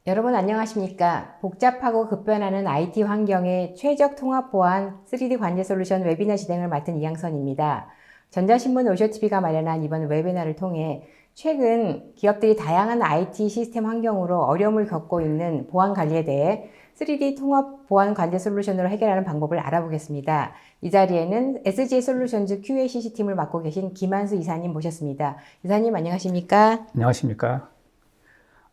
여러분 안녕하십니까? 복잡하고 급변하는 IT 환경의 최적 통합 보안 3D 관제 솔루션 웨비나 진행을 맡은 이양선입니다. 전자신문 오쇼TV가 마련한 이번 웨비나를 통해 최근 기업들이 다양한 IT 시스템 환경으로 어려움을 겪고 있는 보안 관리에 대해 3D 통합 보안 관제 솔루션으로 해결하는 방법을 알아보겠습니다. 이 자리에는 SJ 솔루션즈 QACC 팀을 맡고 계신 김한수 이사님 모셨습니다. 이사님 안녕하십니까? 안녕하십니까.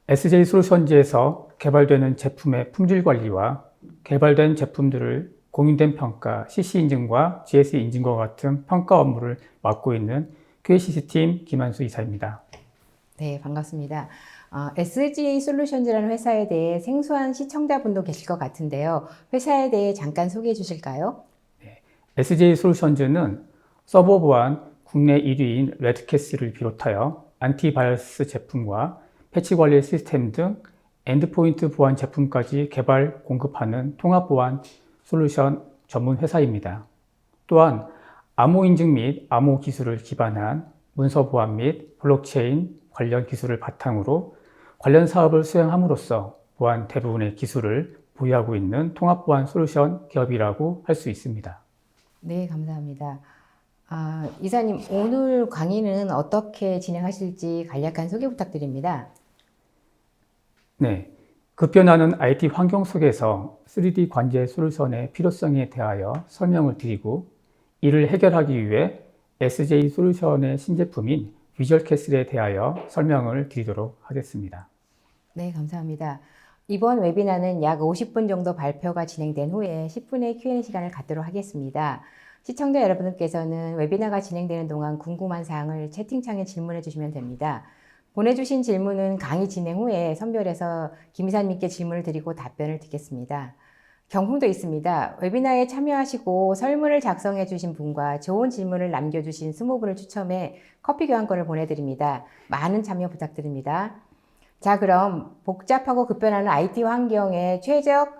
SJ 솔루션즈에서 개발되는 제품의 품질 관리와 개발된 제품들을 공인된 평가, CC 인증과 GS 인증과 같은 평가 업무를 맡고 있는 QACC 팀 김한수 이사입니다. 네, 반갑습니다. SGA 솔루션즈라는 회사에 대해 생소한 시청자분도 계실 것 같은데요. 회사에 대해 잠깐 소개해 주실까요? SJ 솔루션즈는 서버 보안 국내 1위인 레드캐시를 비롯하여 안티바이러스 제품과 패치 관리 시스템 등 엔드포인트 보안 제품까지 개발, 공급하는 통합 보안 솔루션 전문 회사입니다. 또한 암호 인증 및 암호 기술을 기반한 문서 보안 및 블록체인 관련 기술을 바탕으로 관련 사업을 수행함으로써 보안 대부분의 기술을 보유하고 있는 통합 보안 솔루션 기업이라고 할 수 있습니다. 네, 감사합니다. 이사님, 오늘 강의는 어떻게 진행하실지 간략한 소개 부탁드립니다. 네, 급변하는 IT 환경 속에서 3D 관제 솔루션의 필요성에 대하여 설명을 드리고 이를 해결하기 위해 SJ 솔루션의 신제품인 비주얼 캐슬에 대하여 설명을 드리도록 하겠습니다. 네, 감사합니다. 이번 웨비나는 약 50분 정도 발표가 진행된 후에 10분의 Q&A 시간을 갖도록 하겠습니다. 시청자 여러분께서는 웨비나가 진행되는 동안 궁금한 사항을 채팅창에 질문해 주시면 됩니다. 보내주신 질문은 강의 진행 후에 선별해서 김 이사님께 질문을 드리고 답변을 드리겠습니다. 경품도 있습니다. 웨비나에 참여하시고 설문을 작성해 주신 분과 좋은 질문을 남겨주신 20분을 추첨해 커피 교환권을 보내드립니다. 많은 참여 부탁드립니다. 자, 그럼 복잡하고 급변하는 IT 환경의 최적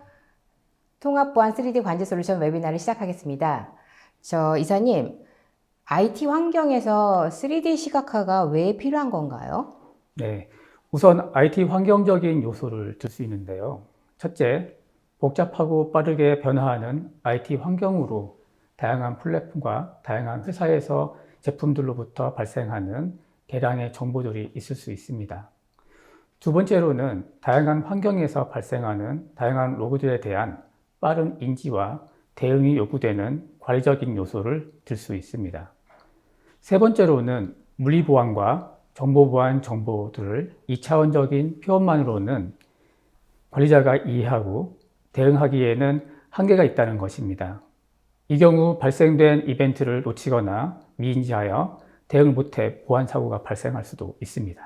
통합 보안 3D 관제 솔루션 웨비나를 시작하겠습니다. 이사님, IT 환경에서 3D 시각화가 왜 필요한 건가요? 네, 우선 IT 환경적인 요소를 들 수 있는데요. 첫째, 복잡하고 빠르게 변화하는 IT 환경으로 다양한 플랫폼과 다양한 회사에서 제품들로부터 발생하는 대량의 정보들이 있을 수 있습니다. 두 번째로는 다양한 환경에서 발생하는 다양한 로그들에 대한 빠른 인지와 대응이 요구되는 관리적인 요소를 들 수 있습니다. 세 번째로는 물리보안과 정보보안 정보들을 2차원적인 표현만으로는 관리자가 이해하고 대응하기에는 한계가 있다는 것입니다. 이 경우 발생된 이벤트를 놓치거나 미인지하여 대응을 못해 보안 사고가 발생할 수도 있습니다.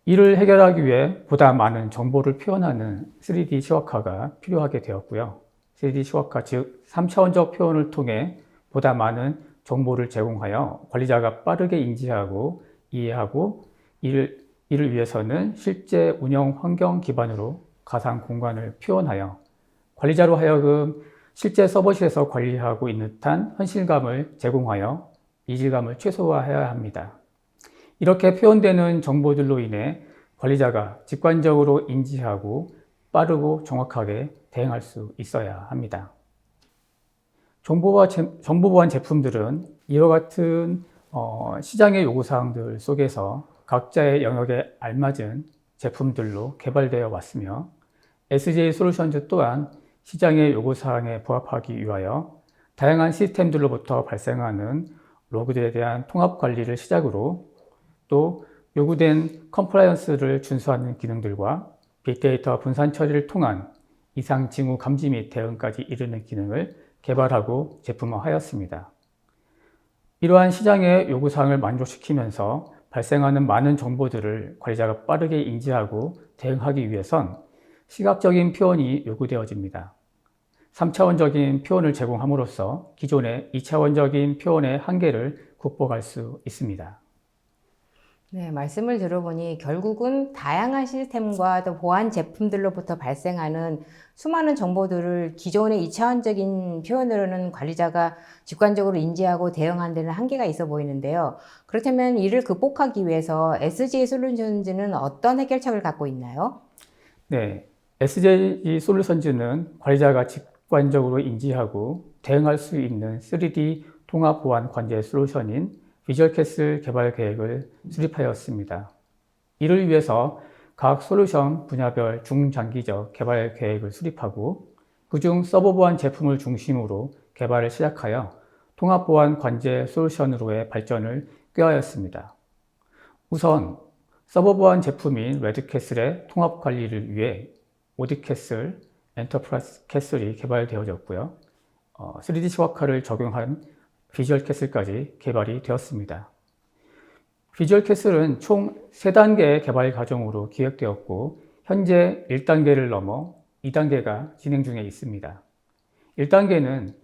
이를 해결하기 위해 보다 많은 정보를 표현하는 3D 시각화가 필요하게 되었고요. 3D 시각화 즉 3차원적 표현을 통해 보다 많은 정보를 제공하여 관리자가 빠르게 인지하고 이해하고 이를 위해서는 실제 운영 환경 기반으로 가상 공간을 표현하여 관리자로 하여금 실제 서버실에서 관리하고 있는 듯한 현실감을 제공하여 이질감을 최소화해야 합니다. 이렇게 표현되는 정보들로 인해 관리자가 직관적으로 인지하고 빠르고 정확하게 대응할 수 있어야 합니다. 정보보안 제품들은 이와 같은 시장의 요구사항들 속에서 각자의 영역에 알맞은 제품들로 개발되어 왔으며 SJ 솔루션즈 또한 시장의 요구사항에 부합하기 위하여 다양한 시스템들로부터 발생하는 로그들에 대한 통합 관리를 시작으로 또 요구된 컴플라이언스를 준수하는 기능들과 빅데이터 분산 처리를 통한 이상 징후 감지 및 대응까지 이르는 기능을 개발하고 제품화하였습니다. 이러한 시장의 요구사항을 만족시키면서 발생하는 많은 정보들을 관리자가 빠르게 인지하고 대응하기 위해선 시각적인 표현이 요구되어집니다. 3차원적인 표현을 제공함으로써 기존의 2차원적인 표현의 한계를 극복할 수 있습니다. 네, 말씀을 들어보니 결국은 다양한 시스템과 또 보안 제품들로부터 발생하는 수많은 정보들을 기존의 2차원적인 표현으로는 관리자가 직관적으로 인지하고 대응하는 데는 한계가 있어 보이는데요. 그렇다면 이를 극복하기 위해서 SG 솔루션즈는 어떤 해결책을 갖고 있나요? 네, SJ 솔루션즈는 관리자가 직관적으로 인지하고 대응할 수 있는 3D 통합 보안 관제 솔루션인 비주얼 캐슬 개발 계획을 수립하였습니다. 이를 위해서 각 솔루션 분야별 중장기적 개발 계획을 수립하고 그중 서버 보안 제품을 중심으로 개발을 시작하여 통합 보안 관제 솔루션으로의 발전을 꾀하였습니다. 우선 서버 보안 제품인 레드캐슬의 통합 관리를 위해 오디캐슬, 엔터프라이즈 캐슬이 개발되어졌고요. 3D 시각화를 적용한 비주얼 캐슬까지 개발이 되었습니다. 비주얼 캐슬은 총 3단계의 개발 과정으로 기획되었고 현재 1단계를 넘어 2단계가 진행 중에 있습니다. 1단계는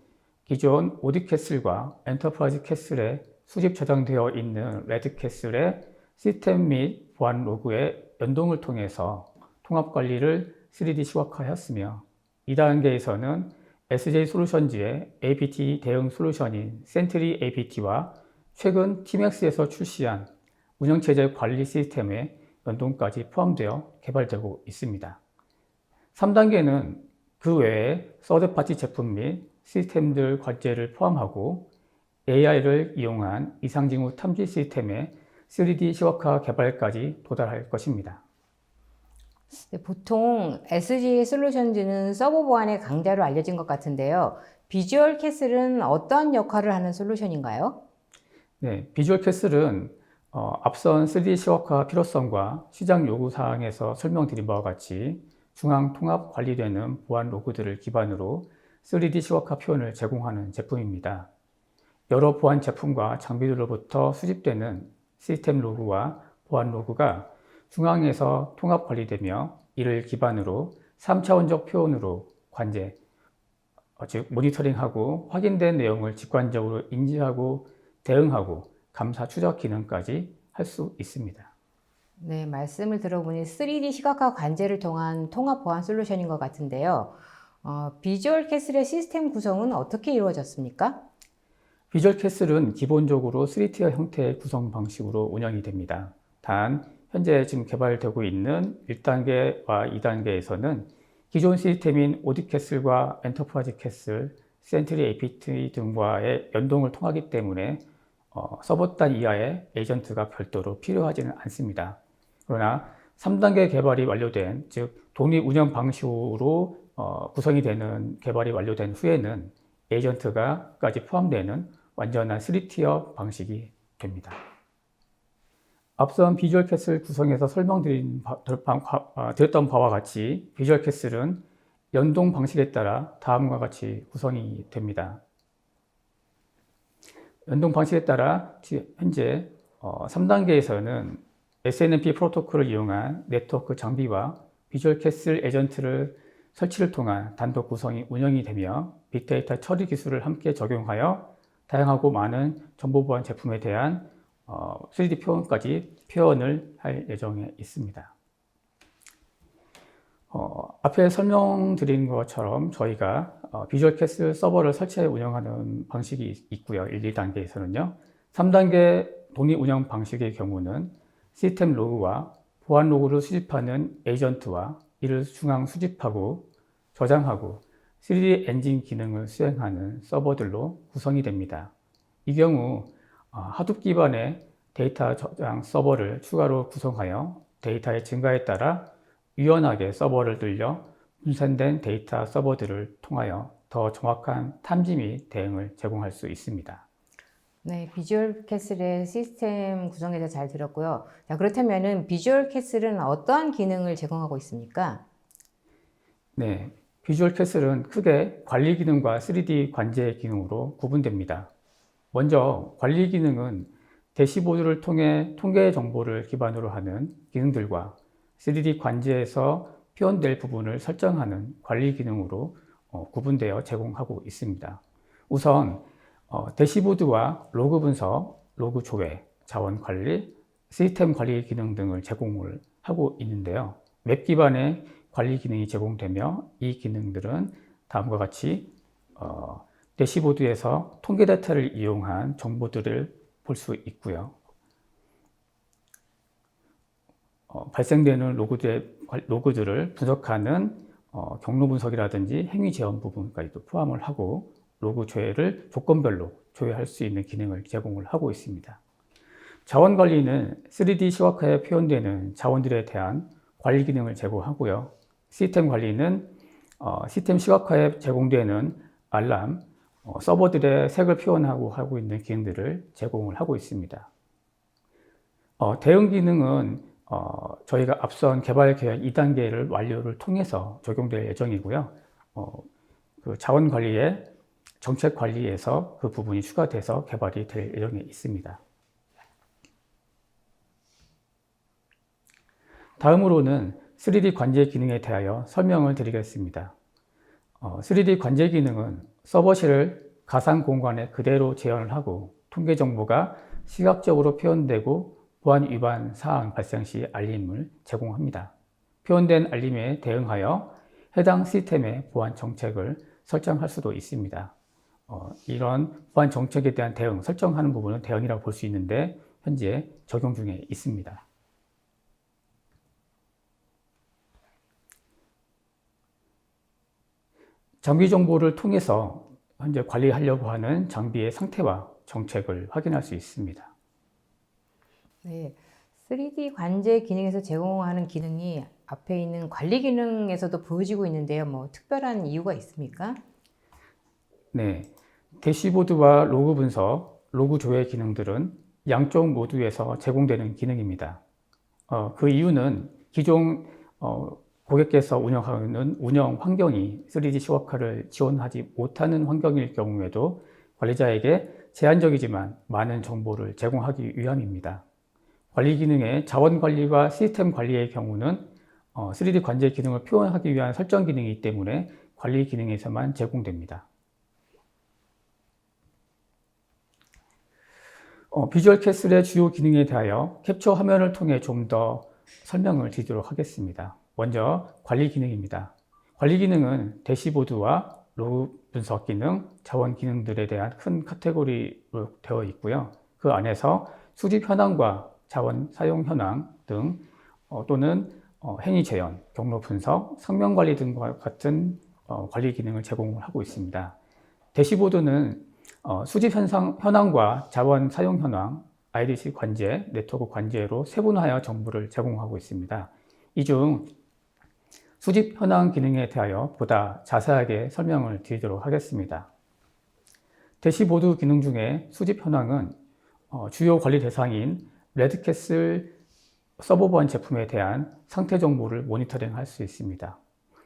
기존 오디 캐슬과 엔터프라이즈 캐슬에 수집 저장되어 있는 레드 캐슬의 시스템 및 보안 로그의 연동을 통해서 통합 관리를 3D 시각화하였으며 2단계에서는 SJ 솔루션즈의 APT 대응 솔루션인 센트리 APT와 최근 TMX에서 출시한 운영체제 관리 시스템의 연동까지 포함되어 개발되고 있습니다. 3단계는 그 외에 서드파티 제품 및 시스템들 관제를 포함하고 AI를 이용한 이상징후 탐지 시스템의 3D 시각화 개발까지 도달할 것입니다. 네, 보통 SG 솔루션즈는 서버 보안의 강자로 알려진 것 같은데요. 비주얼 캐슬은 어떤 역할을 하는 솔루션인가요? 네, 비주얼 캐슬은 앞선 3D 시각화 필요성과 시장 요구 사항에서 설명드린 바와 같이 중앙 통합 관리되는 보안 로그들을 기반으로 3D 시각화 표현을 제공하는 제품입니다. 여러 보안 제품과 장비들로부터 수집되는 시스템 로그와 보안 로그가 중앙에서 통합 관리되며 이를 기반으로 3차원적 표현으로 관제, 즉 모니터링하고 확인된 내용을 직관적으로 인지하고 대응하고 감사 추적 기능까지 할 수 있습니다. 네, 말씀을 들어보니 3D 시각화 관제를 통한 통합 보안 솔루션인 것 같은데요. 비주얼 캐슬의 시스템 구성은 어떻게 이루어졌습니까? 비주얼 캐슬은 기본적으로 3티어 형태의 구성 방식으로 운영이 됩니다. 단 현재 지금 개발되고 있는 1단계와 2단계에서는 기존 시스템인 오디 캐슬과 엔터프라이즈 캐슬, 센트리 APT 등과의 연동을 통하기 때문에 서버단 이하의 에이전트가 별도로 필요하지는 않습니다. 그러나 3단계 개발이 완료된, 즉 독립 운영 방식으로 구성이 되는 개발이 완료된 후에는 에이전트가까지 포함되는 완전한 3티어 방식이 됩니다. 앞선 비주얼 캐슬 구성에서 드렸던 바와 같이 비주얼 캐슬은 연동 방식에 따라 다음과 같이 구성이 됩니다. 연동 방식에 따라 현재 3단계에서는 SNMP 프로토콜을 이용한 네트워크 장비와 비주얼 캐슬 에이전트를 설치를 통한 단독 구성이 운영이 되며 빅데이터 처리 기술을 함께 적용하여 다양하고 많은 정보보안 제품에 대한 3D 표현을 할 예정에 있습니다. 앞에 설명드린 것처럼 저희가 비주얼 캐슬 서버를 설치해 운영하는 방식이 있고요. 1, 2단계에서는요. 3단계 독립 운영 방식의 경우는 시스템 로그와 보안 로그를 수집하는 에이전트와 이를 중앙 수집하고 저장하고 3D 엔진 기능을 수행하는 서버들로 구성이 됩니다. 이 경우 하둡 기반의 데이터 저장 서버를 추가로 구성하여 데이터의 증가에 따라 유연하게 서버를 늘려 분산된 데이터 서버들을 통하여 더 정확한 탐지 및 대응을 제공할 수 있습니다. 네, 비주얼 캐슬의 시스템 구성에 대해서 잘 들었고요. 자, 그렇다면은 비주얼 캐슬은 어떠한 기능을 제공하고 있습니까? 네, 비주얼 캐슬은 크게 관리 기능과 3D 관제 기능으로 구분됩니다. 먼저 관리 기능은 대시보드를 통해 통계 정보를 기반으로 하는 기능들과 3D 관제에서 표현될 부분을 설정하는 관리 기능으로 구분되어 제공하고 있습니다. 우선 대시보드와 로그 분석, 로그 조회, 자원 관리, 시스템 관리 기능 등을 제공을 하고 있는데요. 웹 기반의 관리 기능이 제공되며 이 기능들은 다음과 같이 대시보드에서 통계 데이터를 이용한 정보들을 볼 수 있고요. 발생되는 로그들을 분석하는 경로 분석이라든지 행위 제한 부분까지도 포함을 하고 로그 조회를 조건별로 조회할 수 있는 기능을 제공을 하고 있습니다. 자원 관리는 3D 시각화에 표현되는 자원들에 대한 관리 기능을 제공하고요. 시스템 관리는 시스템 시각화에 제공되는 알람, 서버들의 색을 표현하고 하고 있는 기능들을 제공을 하고 있습니다. 대응 기능은 저희가 앞선 개발 계획 2단계를 완료를 통해서 적용될 예정이고요. 그 자원 관리에 정책 관리에서 그 부분이 추가돼서 개발이 될 예정에 있습니다. 다음으로는 3D 관제 기능에 대하여 설명을 드리겠습니다. 3D 관제 기능은 서버실을 가상 공간에 그대로 재현을 하고 통계 정보가 시각적으로 표현되고 보안 위반 사항 발생 시 알림을 제공합니다. 표현된 알림에 대응하여 해당 시스템의 보안 정책을 설정할 수도 있습니다. 이런 보안 정책에 대한 대응, 설정하는 부분은 대응이라고 볼 수 있는데 현재 적용 중에 있습니다. 장비 정보를 통해서 현재 관리하려고 하는 장비의 상태와 정책을 확인할 수 있습니다. 네, 3D 관제 기능에서 제공하는 기능이 앞에 있는 관리 기능에서도 보여지고 있는데요. 뭐 특별한 이유가 있습니까? 네, 대시보드와 로그 분석, 로그 조회 기능들은 양쪽 모두에서 제공되는 기능입니다. 그 이유는 기존 고객께서 운영하는 운영 환경이 3D 시각화를 지원하지 못하는 환경일 경우에도 관리자에게 제한적이지만 많은 정보를 제공하기 위함입니다. 관리 기능의 자원 관리와 시스템 관리의 경우는 3D 관제 기능을 표현하기 위한 설정 기능이기 때문에 관리 기능에서만 제공됩니다. 비주얼 캐슬의 주요 기능에 대하여 캡처 화면을 통해 좀 더 설명을 드리도록 하겠습니다. 먼저 관리 기능입니다. 관리 기능은 대시보드와 로그 분석 기능, 자원 기능들에 대한 큰 카테고리로 되어 있고요. 그 안에서 수집 현황과 자원 사용 현황 등 또는 행위 재현, 경로 분석, 성명 관리 등과 같은 관리 기능을 제공하고 있습니다. 대시보드는 수집 현황과 자원 사용 현황, IDC 관제, 네트워크 관제로 세분화하여 정보를 제공하고 있습니다. 이 중 수집 현황 기능에 대하여 보다 자세하게 설명을 드리도록 하겠습니다. 대시보드 기능 중에 수집 현황은 주요 관리 대상인 레드캐슬 서버 보안 제품에 대한 상태 정보를 모니터링 할 수 있습니다.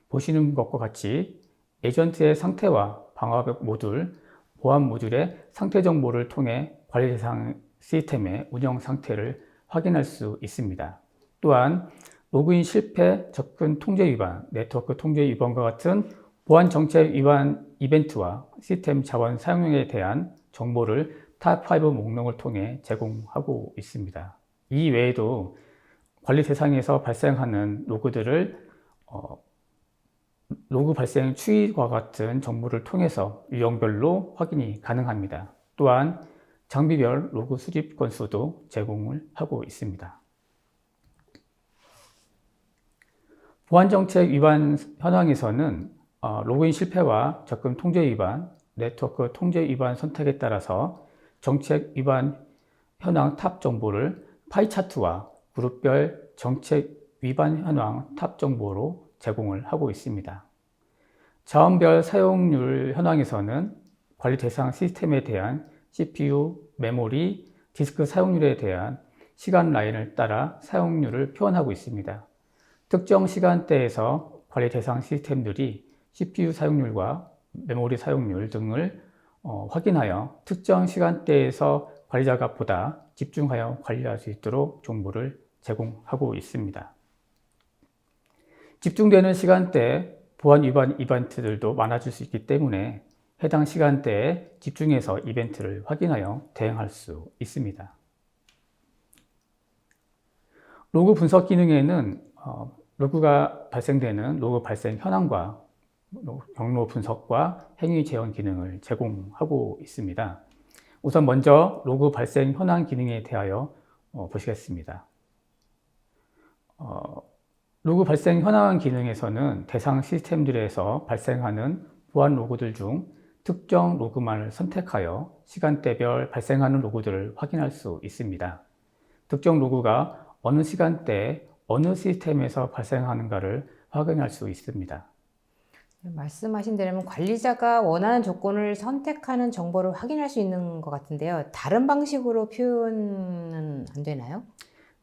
보시는 것과 같이 에이전트의 상태와 방화벽 모듈, 보안 모듈의 상태 정보를 통해 관리 대상 시스템의 운영 상태를 확인할 수 있습니다. 또한 로그인 실패, 접근 통제 위반, 네트워크 통제 위반과 같은 보안 정책 위반 이벤트와 시스템 자원 사용량에 대한 정보를 탑5 목록을 통해 제공하고 있습니다. 이 외에도 관리 대상에서 발생하는 로그들을 로그 발생 추이와 같은 정보를 통해서 유형별로 확인이 가능합니다. 또한 장비별 로그 수집 건수도 제공을 하고 있습니다. 보안정책 위반 현황에서는 로그인 실패와 접근 통제 위반, 네트워크 통제 위반 선택에 따라서 정책 위반 현황 탑 정보를 파이 차트와 그룹별 정책 위반 현황 탑 정보로 제공을 하고 있습니다. 자원별 사용률 현황에서는 관리 대상 시스템에 대한 CPU, 메모리, 디스크 사용률에 대한 시간 라인을 따라 사용률을 표현하고 있습니다. 특정 시간대에서 관리 대상 시스템들이 CPU 사용률과 메모리 사용률 등을 확인하여 특정 시간대에서 관리자가 보다 집중하여 관리할 수 있도록 정보를 제공하고 있습니다. 집중되는 시간대에 보안 위반 이벤트들도 많아질 수 있기 때문에 해당 시간대에 집중해서 이벤트를 확인하여 대응할 수 있습니다. 로그 분석 기능에는 로그가 발생되는 로그 발생 현황과 경로 분석과 행위 재현 기능을 제공하고 있습니다. 우선 먼저 로그 발생 현황 기능에 대하여 보시겠습니다. 로그 발생 현황 기능에서는 대상 시스템들에서 발생하는 보안 로그들 중 특정 로그만을 선택하여 시간대별 발생하는 로그들을 확인할 수 있습니다. 특정 로그가 어느 시간대에 어느 시스템에서 발생하는가를 확인할 수 있습니다. 말씀하신 대로면 관리자가 원하는 조건을 선택하는 정보를 확인할 수 있는 것 같은데요. 다른 방식으로 표현은 안 되나요?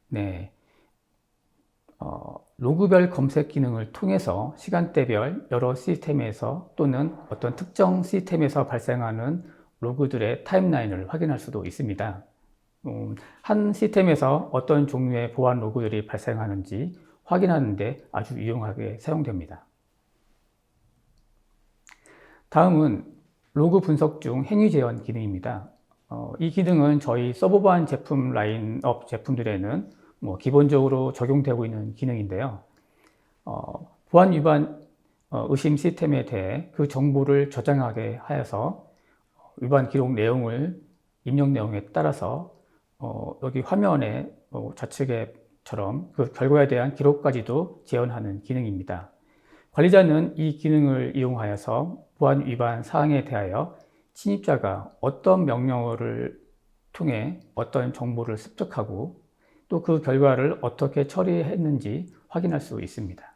네. 로그별 검색 기능을 통해서 시간대별 여러 시스템에서 또는 어떤 특정 시스템에서 발생하는 로그들의 타임라인을 확인할 수도 있습니다. 한 시스템에서 어떤 종류의 보안 로그들이 발생하는지 확인하는 데 아주 유용하게 사용됩니다. 다음은 로그 분석 중 행위 재현 기능입니다. 이 기능은 저희 서버 보안 제품 라인업 제품들에는 기본적으로 적용되고 있는 기능인데요. 보안 위반 의심 시스템에 대해 그 정보를 저장하게 하여서 위반 기록 내용을 입력 내용에 따라서 여기 화면에 좌측에처럼 그 결과에 대한 기록까지도 재현하는 기능입니다. 관리자는 이 기능을 이용하여서 보안 위반 사항에 대하여 침입자가 어떤 명령어를 통해 어떤 정보를 습득하고 또 그 결과를 어떻게 처리했는지 확인할 수 있습니다.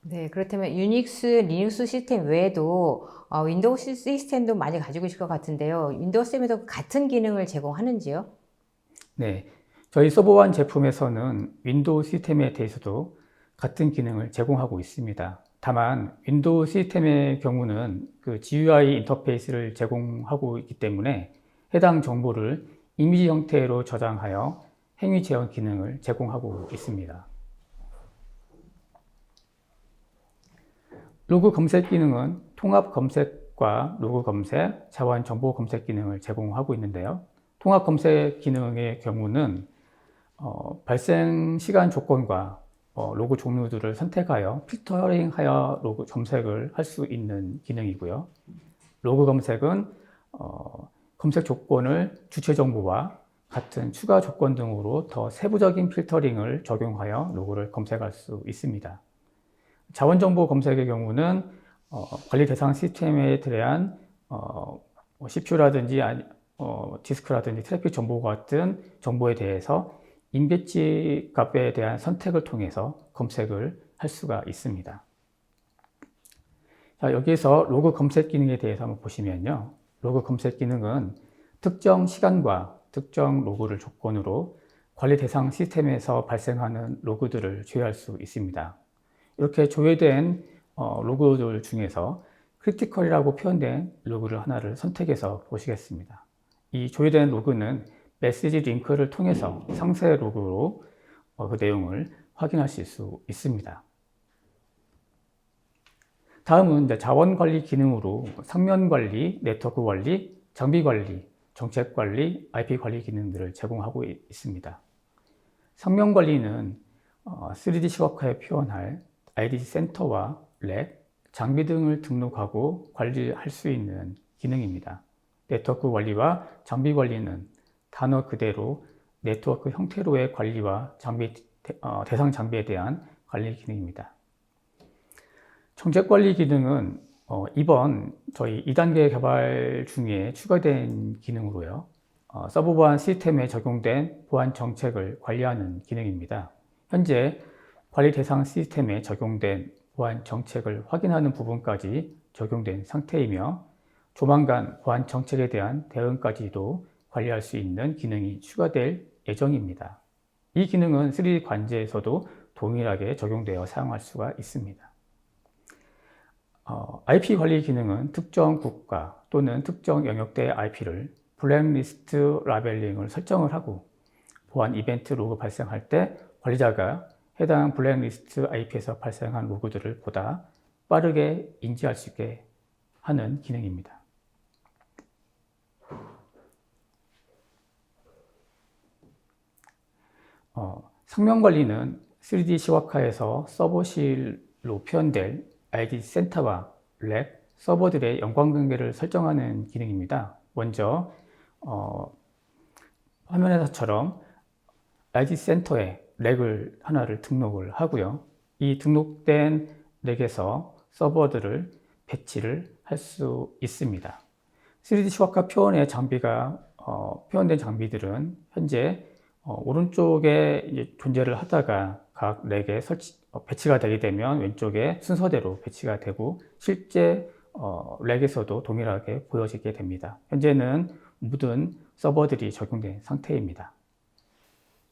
네, 그렇다면 유닉스, 리눅스 시스템 외에도 윈도우 시스템도 많이 가지고 있을 것 같은데요. 윈도우 시스템에도 같은 기능을 제공하는지요? 네, 저희 서버원 제품에서는 윈도우 시스템에 대해서도 같은 기능을 제공하고 있습니다. 다만 윈도우 시스템의 경우는 그 GUI 인터페이스를 제공하고 있기 때문에 해당 정보를 이미지 형태로 저장하여 행위 재현 기능을 제공하고 있습니다. 로그 검색 기능은 통합 검색과 로그 검색, 자원 정보 검색 기능을 제공하고 있는데요. 통합 검색 기능의 경우는 발생 시간 조건과 로그 종류들을 선택하여 필터링하여 로그 검색을 할 수 있는 기능이고요. 로그 검색은 검색 조건을 주체 정보와 같은 추가 조건 등으로 더 세부적인 필터링을 적용하여 로그를 검색할 수 있습니다. 자원정보 검색의 경우는 관리 대상 시스템에 대한 CPU라든지 디스크라든지 트래픽 정보 같은 정보에 대해서 인배치 값에 대한 선택을 통해서 검색을 할 수가 있습니다. 자, 여기에서 로그 검색 기능에 대해서 한번 보시면요. 로그 검색 기능은 특정 시간과 특정 로그를 조건으로 관리 대상 시스템에서 발생하는 로그들을 조회할 수 있습니다. 이렇게 조회된 로그들 중에서 크리티컬이라고 표현된 로그를 하나를 선택해서 보시겠습니다. 이 조회된 로그는 메시지 링크를 통해서 상세 로그로 그 내용을 확인하실 수 있습니다. 다음은 이제 자원 관리 기능으로 상면 관리, 네트워크 관리, 장비 관리, 정책 관리, IP 관리 기능들을 제공하고 있습니다. 상면 관리는 3D 시각화에 표현할 IDC 센터와 렉, 장비 등을 등록하고 관리할 수 있는 기능입니다. 네트워크 관리와 장비 관리는 단어 그대로 네트워크 형태로의 관리와 대상 장비에 대한 관리 기능입니다. 정책 관리 기능은 이번 저희 2단계 개발 중에 추가된 기능으로요. 서버 보안 시스템에 적용된 보안 정책을 관리하는 기능입니다. 현재 관리 대상 시스템에 적용된 보안 정책을 확인하는 부분까지 적용된 상태이며 조만간 보안 정책에 대한 대응까지도 관리할 수 있는 기능이 추가될 예정입니다. 이 기능은 3D 관제에서도 동일하게 적용되어 사용할 수가 있습니다. IP 관리 기능은 특정 국가 또는 특정 영역대의 IP를 블랙리스트 라벨링을 설정을 하고 보안 이벤트 로그 발생할 때 관리자가 해당 블랙리스트 IP에서 발생한 로그들을 보다 빠르게 인지할 수 있게 하는 기능입니다. 성명 관리는 3D 시각화에서 서버실로 표현될 IDC 센터와 렉, 서버들의 연관관계를 설정하는 기능입니다. 먼저 화면에서처럼 IDC 센터에 렉을 하나를 등록을 하고요. 이 등록된 렉에서 서버들을 배치를 할 수 있습니다. 3D 시각화 표현의 장비가 표현된 장비들은 현재 오른쪽에 이제 존재를 하다가 각 렉에 배치가 되게 되면 왼쪽에 순서대로 배치가 되고 실제 렉에서도 동일하게 보여지게 됩니다. 현재는 모든 서버들이 적용된 상태입니다.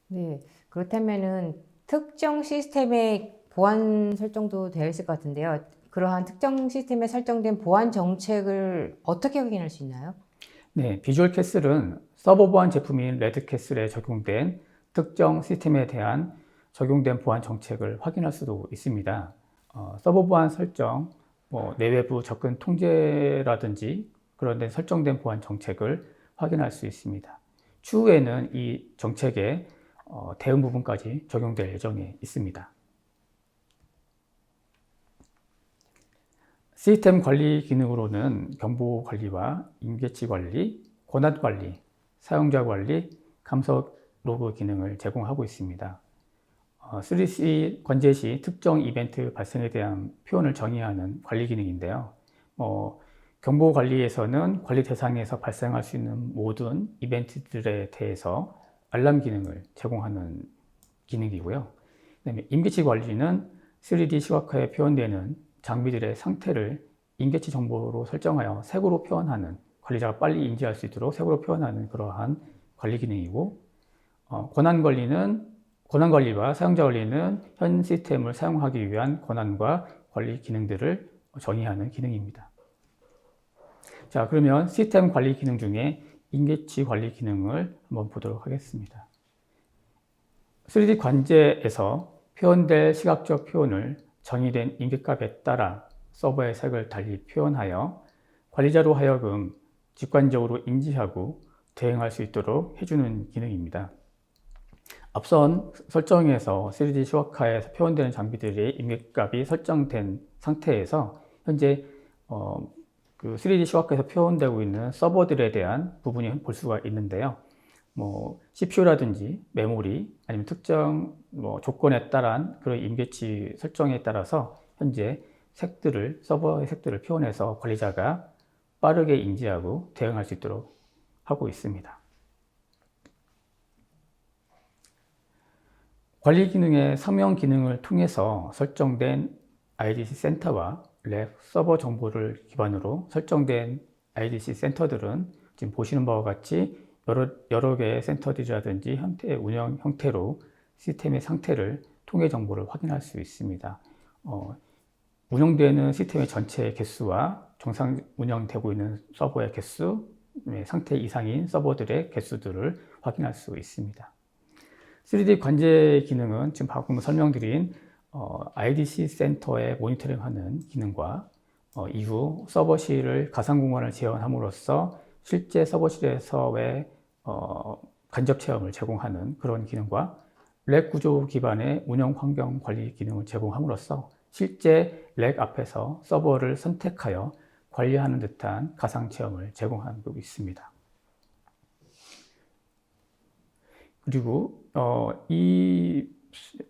네, 그렇다면은 특정 시스템의 보안 설정도 되어 있을 것 같은데요. 그러한 특정 시스템에 설정된 보안 정책을 어떻게 확인할 수 있나요? 네, 비주얼 캐슬은 서버 보안 제품인 레드캐슬에 적용된 특정 시스템에 대한 적용된 보안 정책을 확인할 수도 있습니다. 서버 보안 설정, 내외부 접근 통제라든지 그런 데 설정된 보안 정책을 확인할 수 있습니다. 추후에는 이 정책의 대응 부분까지 적용될 예정에 있습니다. 시스템 관리 기능으로는 경보 관리와 임계치 관리, 권한 관리, 사용자 관리, 감석 로그 기능을 제공하고 있습니다. 3C 관제 시 특정 이벤트 발생에 대한 표현을 정의하는 관리 기능인데요. 경보 관리에서는 관리 대상에서 발생할 수 있는 모든 이벤트들에 대해서 알람 기능을 제공하는 기능이고요. 그다음에 임계치 관리는 3D 시각화에 표현되는 장비들의 상태를 임계치 정보로 설정하여 색으로 표현하는, 관리자가 빨리 인지할 수 있도록 색으로 표현하는 그러한 관리 기능이고, 권한 관리와 사용자 관리는 현 시스템을 사용하기 위한 권한과 관리 기능들을 정의하는 기능입니다. 자, 그러면 시스템 관리 기능 중에 임계치 관리 기능을 한번 보도록 하겠습니다. 3D 관제에서 표현될 시각적 표현을 정의된 임계값에 따라 서버의 색을 달리 표현하여 관리자로 하여금 직관적으로 인지하고 대응할 수 있도록 해주는 기능입니다. 앞선 설정에서 3D 시각화에서 표현되는 장비들의 임계값이 설정된 상태에서 현재 그 3D 시각화에서 표현되고 있는 서버들에 대한 부분이 볼 수가 있는데요. CPU라든지 메모리 아니면 특정 조건에 따른 그런 임계치 설정에 따라서 현재 서버의 색들을 표현해서 관리자가 빠르게 인지하고 대응할 수 있도록 하고 있습니다. 관리 기능의 성명 기능을 통해서 설정된 IDC 센터와 렉 서버 정보를 기반으로 설정된 IDC 센터들은 지금 보시는 바와 같이 여러 개의 센터들이라든지 운영 형태로 시스템의 상태를 통계 정보를 확인할 수 있습니다. 운영되는 시스템의 전체 개수와 정상 운영되고 있는 서버의 개수, 상태 이상인 서버들의 개수들을 확인할 수 있습니다. 3D 관제 기능은 지금 방금 설명드린 IDC 센터에 모니터링하는 기능과 이후 서버실을 가상공간을 재현함으로써 실제 서버실에서의 간접 체험을 제공하는 그런 기능과 렉 구조 기반의 운영 환경 관리 기능을 제공함으로써 실제 렉 앞에서 서버를 선택하여 관리하는 듯한 가상 체험을 제공하고 있습니다. 그리고 이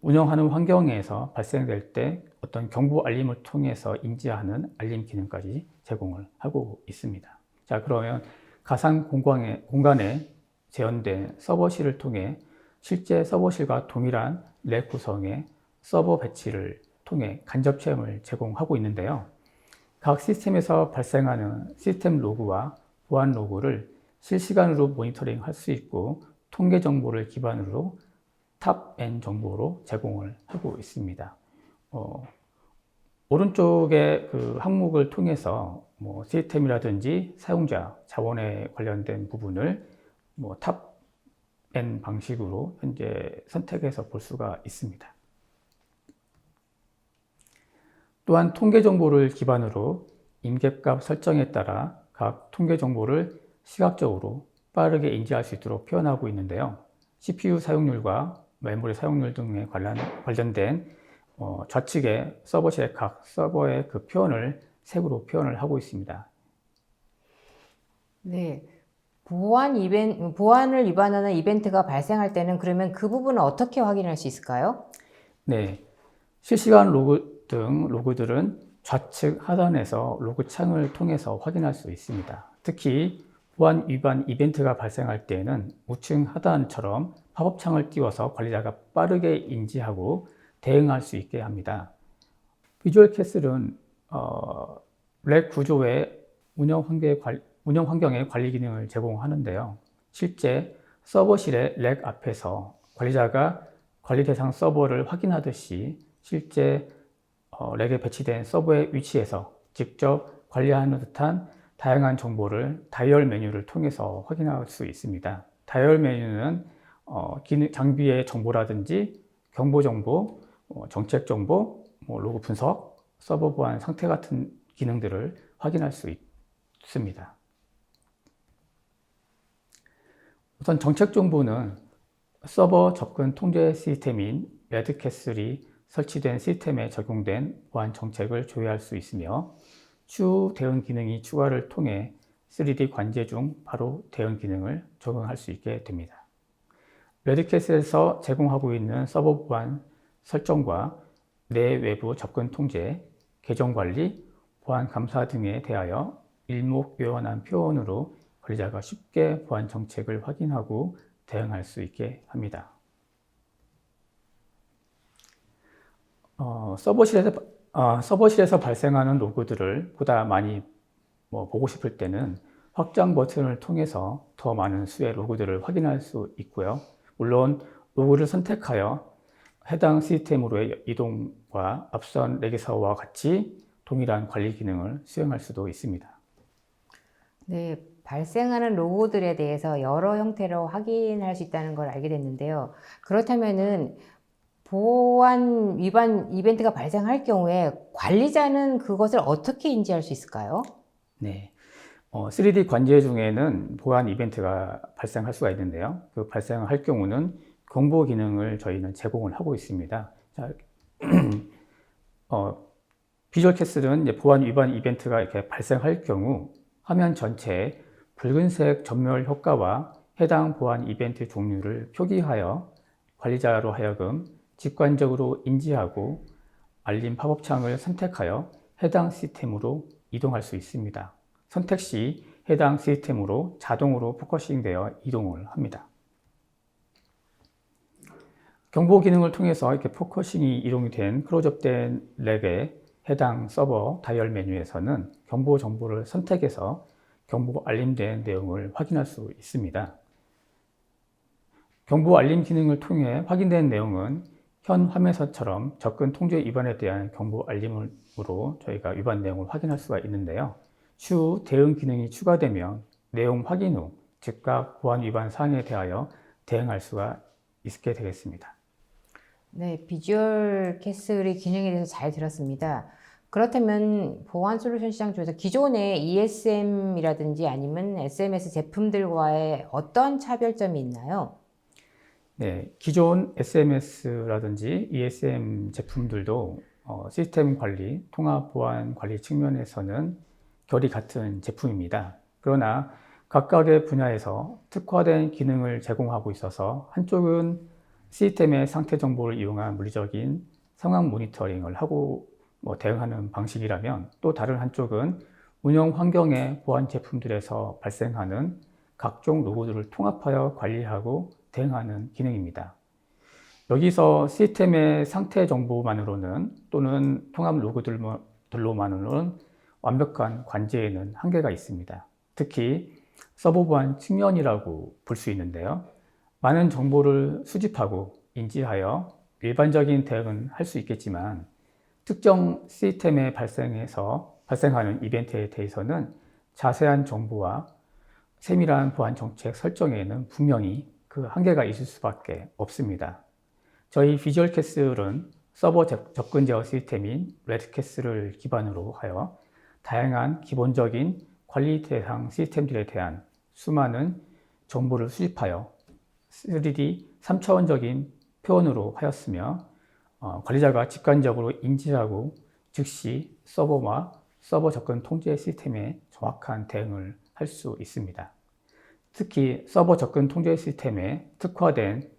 운영하는 환경에서 발생될 때 어떤 경보 알림을 통해서 인지하는 알림 기능까지 제공을 하고 있습니다. 자, 그러면 가상 공간에 재현된 서버실을 통해 실제 서버실과 동일한 렉 구성의 서버 배치를 통해 간접 체험을 제공하고 있는데요. 각 시스템에서 발생하는 시스템 로그와 보안 로그를 실시간으로 모니터링 할 수 있고 통계 정보를 기반으로 탑-N 정보로 제공을 하고 있습니다. 오른쪽의 그 항목을 통해서 시스템이라든지 사용자 자원에 관련된 부분을 탑-N 방식으로 현재 선택해서 볼 수가 있습니다. 또한 통계 정보를 기반으로 임계값 설정에 따라 각 통계 정보를 시각적으로 빠르게 인지할 수 있도록 표현하고 있는데요. CPU 사용률과 메모리 사용률 등에 관련된 좌측에 서버실의 각 서버의 그 표현을 색으로 표현을 하고 있습니다. 네. 보안을 위반하는 이벤트가 발생할 때는 그러면 그 부분은 어떻게 확인할 수 있을까요? 네. 실시간 로그 등 로그들은 좌측 하단에서 로그 창을 통해서 확인할 수 있습니다. 특히 보안 위반 이벤트가 발생할 때에는 우측 하단처럼 팝업 창을 띄워서 관리자가 빠르게 인지하고 대응할 수 있게 합니다. 비주얼 캐슬은 렉 구조의 운영 환경의 관리 기능을 제공하는데요. 실제 서버실의 렉 앞에서 관리자가 관리 대상 서버를 확인하듯이 실제 렉에 배치된 서버의 위치에서 직접 관리하는 듯한 다양한 정보를 다이얼 메뉴를 통해서 확인할 수 있습니다. 다이얼 메뉴는 장비의 정보라든지 경보 정보, 정책 정보, 로그 분석, 서버 보안 상태 같은 기능들을 확인할 수 있습니다. 우선 정책 정보는 서버 접근 통제 시스템인 레드캐슬이 설치된 시스템에 적용된 보안 정책을 조회할 수 있으며 추후 대응 기능이 추가를 통해 3D 관제 중 바로 대응 기능을 적용할 수 있게 됩니다. 레드캐슬에서 제공하고 있는 서버 보안 설정과 내 외부 접근 통제, 계정 관리, 보안 감사 등에 대하여 일목요연한 표현으로 관리자가 쉽게 보안 정책을 확인하고 대응할 수 있게 합니다. 서버실에서 발생하는 로그들을 보다 많이 보고 싶을 때는 확장 버튼을 통해서 더 많은 수의 로그들을 확인할 수 있고요. 물론 로그를 선택하여 해당 시스템으로의 이동과 앞선 렉에서와 같이 동일한 관리 기능을 수행할 수도 있습니다. 네, 발생하는 로고들에 대해서 여러 형태로 확인할 수 있다는 걸 알게 됐는데요. 그렇다면은 보안 위반 이벤트가 발생할 경우에 관리자는 그것을 어떻게 인지할 수 있을까요? 네. 3D 관제 중에는 보안 이벤트가 발생할 수가 있는데요. 그 발생할 경우는 경보 기능을 저희는 제공을 하고 있습니다. 자, 비주얼 캐슬은 보안 위반 이벤트가 이렇게 발생할 경우 화면 전체에 붉은색 전멸 효과와 해당 보안 이벤트 종류를 표기하여 관리자로 하여금 직관적으로 인지하고 알림 팝업 창을 선택하여 해당 시스템으로 이동할 수 있습니다. 선택 시 해당 시스템으로 자동으로 포커싱되어 이동을 합니다. 경보 기능을 통해서 이렇게 포커싱이 이동이 된 클로즈업된 렉의 해당 서버 다이얼 메뉴에서는 경보 정보를 선택해서 경보 알림된 내용을 확인할 수 있습니다. 경보 알림 기능을 통해 확인된 내용은 현 화면에서처럼 접근 통제 위반에 대한 경보 알림으로 저희가 위반 내용을 확인할 수가 있는데요. 추후 대응 기능이 추가되면 내용 확인 후 즉각 보안 위반 사항에 대하여 대응할 수가 있게 되겠습니다. 네, 비주얼 캐슬의 기능에 대해서 잘 들었습니다. 그렇다면 보안 솔루션 시장 쪽에서 기존의 ESM이라든지 아니면 SMS 제품들과의 어떤 차별점이 있나요? 네, 기존 SMS라든지 ESM 제품들도 시스템 관리, 통합 보안 관리 측면에서는 결이 같은 제품입니다. 그러나 각각의 분야에서 특화된 기능을 제공하고 있어서 한쪽은 시스템의 상태 정보를 이용한 물리적인 상황 모니터링을 하고 대응하는 방식이라면 또 다른 한쪽은 운영 환경의 보안 제품들에서 발생하는 각종 로고들을 통합하여 관리하고 대응하는 기능입니다. 여기서 시스템의 상태 정보만으로는 또는 통합 로그들로만으로는 완벽한 관제에는 한계가 있습니다. 특히 서버 보안 측면이라고 볼 수 있는데요. 많은 정보를 수집하고 인지하여 일반적인 대응은 할 수 있겠지만 특정 시스템에 발생하는 이벤트에 대해서는 자세한 정보와 세밀한 보안 정책 설정에는 분명히 그 한계가 있을 수밖에 없습니다. 저희 비주얼 캐슬은 서버 접근 제어 시스템인 레드캐슬을 기반으로 하여 다양한 기본적인 관리 대상 시스템들에 대한 수많은 정보를 수집하여 3D 3차원적인 표현으로 하였으며 관리자가 직관적으로 인지하고 즉시 서버와 서버 접근 통제 시스템에 정확한 대응을 할 수 있습니다. 특히 서버 접근 통제 시스템에 특화된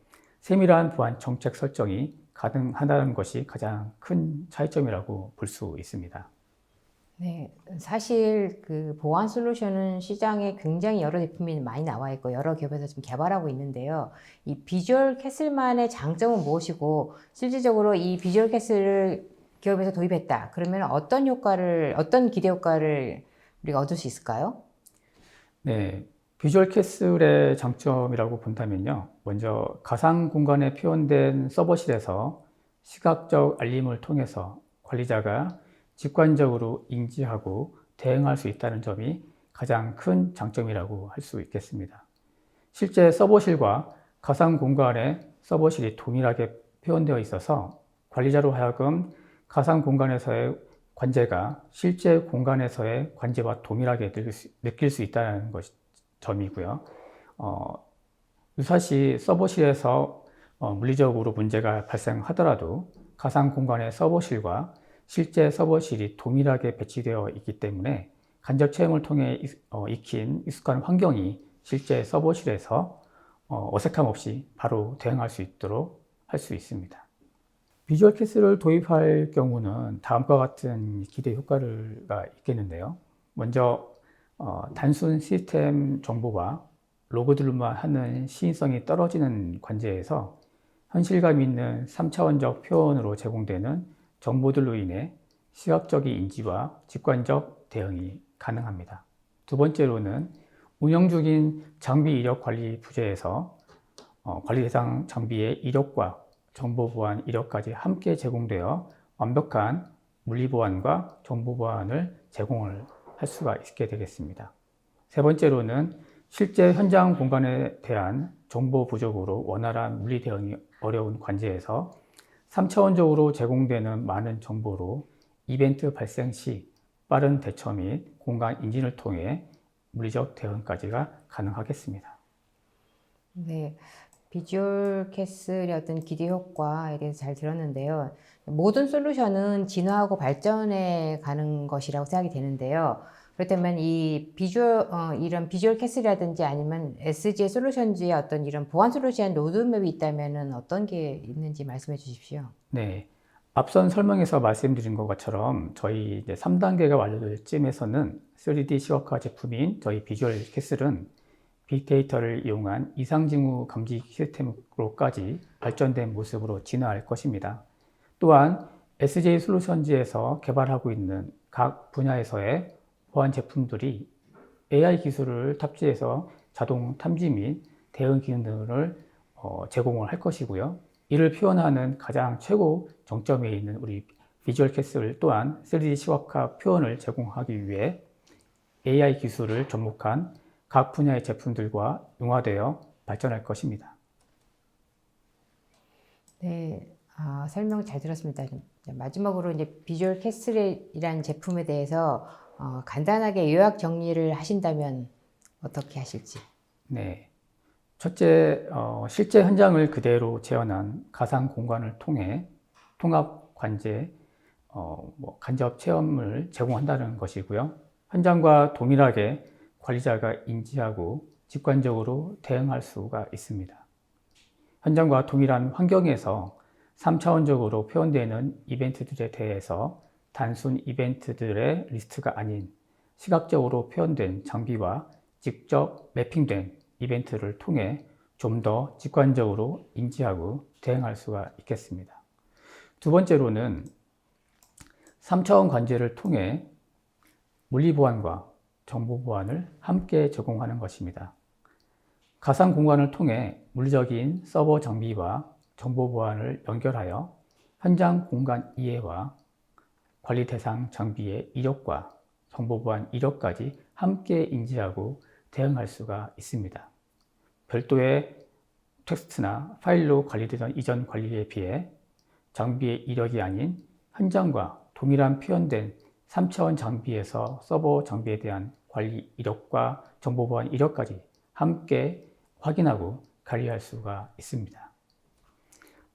세밀한 보안 정책 설정이 가능하다는 것이 가장 큰 차이점이라고 볼 수 있습니다. 네, 사실 그 보안 솔루션은 시장에 굉장히 여러 제품이 많이 나와 있고 여러 기업에서 지금 개발하고 있는데요. 이 비주얼 캐슬만의 장점은 무엇이고 실질적으로 이 비주얼 캐슬을 기업에서 도입했다. 그러면 어떤 기대 효과를 우리가 얻을 수 있을까요? 네, 비주얼 캐슬의 장점이라고 본다면요. 먼저 가상 공간에 표현된 서버실에서 시각적 알림을 통해서 관리자가 직관적으로 인지하고 대응할 수 있다는 점이 가장 큰 장점이라고 할 수 있겠습니다. 실제 서버실과 가상 공간에 서버실이 동일하게 표현되어 있어서 관리자로 하여금 가상 공간에서의 관제가 실제 공간에서의 관제와 동일하게 느낄 수 있다는 점이고요. 유사시 서버실에서 물리적으로 문제가 발생하더라도 가상 공간의 서버실과 실제 서버실이 동일하게 배치되어 있기 때문에 간접 체험을 통해 익힌 익숙한 환경이 실제 서버실에서 어색함 없이 바로 대응할 수 있도록 할 수 있습니다. 비주얼 캐슬을 도입할 경우는 다음과 같은 기대 효과가 있겠는데요. 먼저 단순 시스템 정보와 로그들만 하는 시인성이 떨어지는 관제에서 현실감 있는 3차원적 표현으로 제공되는 정보들로 인해 시각적인 인지와 직관적 대응이 가능합니다. 두 번째로는 운영 중인 장비 이력 관리 부재에서 관리 대상 장비의 이력과 정보 보안 이력까지 함께 제공되어 완벽한 물리 보안과 정보 보안을 제공을 할 수가 있게 되겠습니다. 세 번째로는 실제 현장 공간에 대한 정보 부족으로 원활한 물리 대응이 어려운 관제에서 3차원적으로 제공되는 많은 정보로 이벤트 발생 시 빠른 대처 및 공간 인진을 통해 물리적 대응까지가 가능하겠습니다. 네, 비주얼 캐슬의 어떤 기대 효과에 대해서 잘 들었는데요. 모든 솔루션은 진화하고 발전해 가는 것이라고 생각이 되는데요. 그렇다면 이런 비주얼 캐슬이라든지 아니면 SG의 솔루션즈의 어떤 이런 보안 솔루션 로드맵이 있다면 어떤 게 있는지 말씀해 주십시오. 네. 앞선 설명에서 말씀드린 것처럼 저희 이제 3단계가 완료될 쯤에서는 3D 시각화 제품인 저희 비주얼 캐슬은 빅데이터를 이용한 이상징후 감지 시스템으로까지 발전된 모습으로 진화할 것입니다. 또한 SJ 솔루션즈에서 개발하고 있는 각 분야에서의 보안 제품들이 AI 기술을 탑재해서 자동 탐지 및 대응 기능을 제공을 할 것이고요. 이를 표현하는 가장 최고 정점에 있는 우리 비주얼 캐슬 또한 3D 시각화 표현을 제공하기 위해 AI 기술을 접목한 각 분야의 제품들과 융화되어 발전할 것입니다. 네, 설명 잘 들었습니다. 마지막으로 이제 비주얼 캐슬이라는 제품에 대해서 간단하게 요약 정리를 하신다면 어떻게 하실지. 네. 첫째, 실제 현장을 그대로 재현한 가상 공간을 통해 통합 관제, 간접 체험을 제공한다는 것이고요. 현장과 동일하게 관리자가 인지하고 직관적으로 대응할 수가 있습니다. 현장과 동일한 환경에서 3차원적으로 표현되는 이벤트들에 대해서 단순 이벤트들의 리스트가 아닌 시각적으로 표현된 장비와 직접 매핑된 이벤트를 통해 좀 더 직관적으로 인지하고 대응할 수가 있겠습니다. 두 번째로는 3차원 관제를 통해 물리 보안과 정보 보안을 함께 제공하는 것입니다. 가상 공간을 통해 물리적인 서버 장비와 정보 보안을 연결하여 현장 공간 이해와 관리 대상 장비의 이력과 정보 보안 이력까지 함께 인지하고 대응할 수가 있습니다. 별도의 텍스트나 파일로 관리되던 이전 관리에 비해 장비의 이력이 아닌 현장과 동일한 표현된 3차원 장비에서 서버 장비에 대한 관리 이력과 정보 보안 이력까지 함께 확인하고 관리할 수가 있습니다.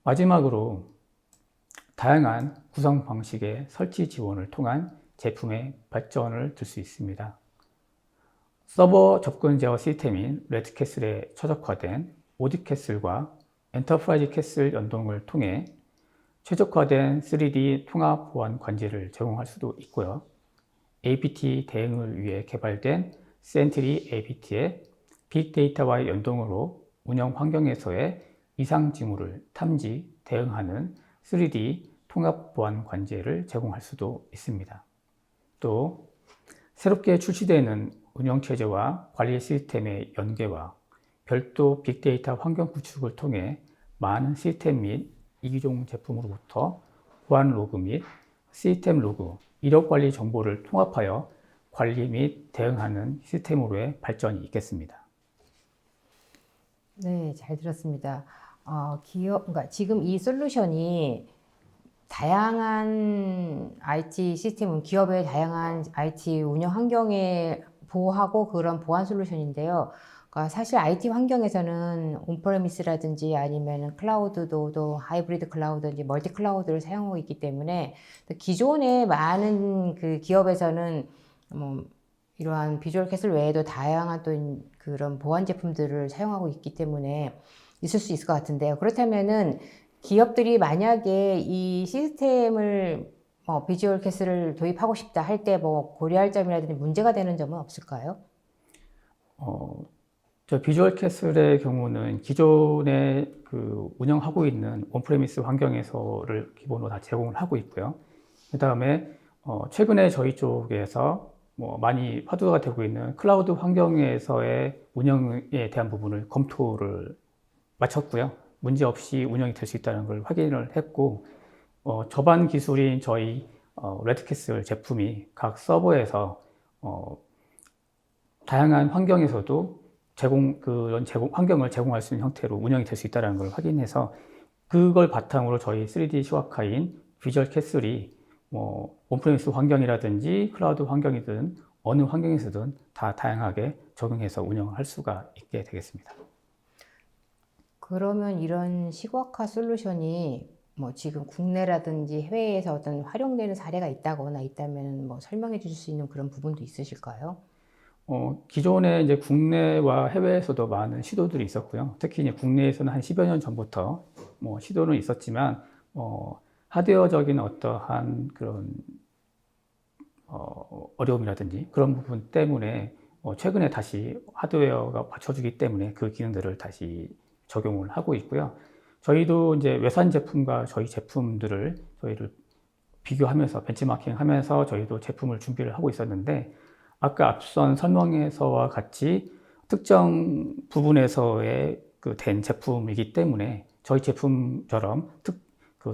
마지막으로 다양한 구성 방식의 설치 지원을 통한 제품의 발전을 들 수 있습니다. 서버 접근 제어 시스템인 레드캐슬에 최적화된 오디캐슬과 엔터프라이즈 캐슬 연동을 통해 최적화된 3D 통합 보안 관제를 제공할 수도 있고요. APT 대응을 위해 개발된 센트리 APT의 빅데이터와의 연동으로 운영 환경에서의 이상 징후를 탐지, 대응하는 3D 통합 보안 관제를 제공할 수도 있습니다. 또 새롭게 출시되는 운영체제와 관리 시스템의 연계와 별도 빅데이터 환경 구축을 통해 많은 시스템 및 이기종 제품으로부터 보안 로그 및 시스템 로그, 이력 관리 정보를 통합하여 관리 및 대응하는 시스템으로의 발전이 있겠습니다. 네, 잘 들었습니다. 그러니까 지금 이 솔루션이 다양한 IT 시스템은 기업의 다양한 IT 운영 환경에 보호하고 그런 보안 솔루션인데요. 그러니까 사실 IT 환경에서는 온프레미스라든지 아니면 클라우드도 또 하이브리드 클라우드든지 멀티 클라우드를 사용하고 있기 때문에 기존의 많은 그 기업에서는 뭐 이러한 비주얼 캐슬 외에도 다양한 또 그런 보안 제품들을 사용하고 있기 때문에 있을 수 있을 것 같은데요. 그렇다면은 기업들이 만약에 이 시스템을 비주얼 캐슬을 도입하고 싶다 할 때 뭐 고려할 점이라든지 문제가 되는 점은 없을까요? 저 비주얼 캐슬의 경우는 기존에 그 운영하고 있는 온프레미스 환경에서를 기본으로 다 제공을 하고 있고요. 그 다음에 최근에 저희 쪽에서 많이 화두가 되고 있는 클라우드 환경에서의 운영에 대한 부분을 검토를 마쳤고요. 문제 없이 운영이 될 수 있다는 걸 확인을 했고, 저반 기술인 저희 레드캐슬 제품이 각 서버에서 다양한 환경에서도 그런 환경을 제공할 수 있는 형태로 운영이 될 수 있다는 걸 확인해서 그걸 바탕으로 저희 3D 시각화인 비주얼 캐슬이 온프레미스 환경이라든지 클라우드 환경이든 어느 환경에서든 다 다양하게 적용해서 운영할 수가 있게 되겠습니다. 그러면 이런 시각화 솔루션이 지금 국내라든지 해외에서 어떤 활용되는 사례가 있다거나 있다면 설명해 주실 수 있는 그런 부분도 있으실까요? 기존에 이제 국내와 해외에서도 많은 시도들이 있었고요. 특히 이제 국내에서는 한 10여 년 전부터 시도는 있었지만, 하드웨어적인 어떠한 그런, 어려움이라든지 그런 부분 때문에, 최근에 다시 하드웨어가 받쳐주기 때문에 그 기능들을 다시 적용을 하고 있고요. 저희도 이제 외산 제품과 저희 저희를 비교하면서 벤치마킹 하면서 저희도 제품을 준비를 하고 있었는데, 아까 앞선 설명에서와 같이 특정 부분에서의 된 제품이기 때문에 저희 제품처럼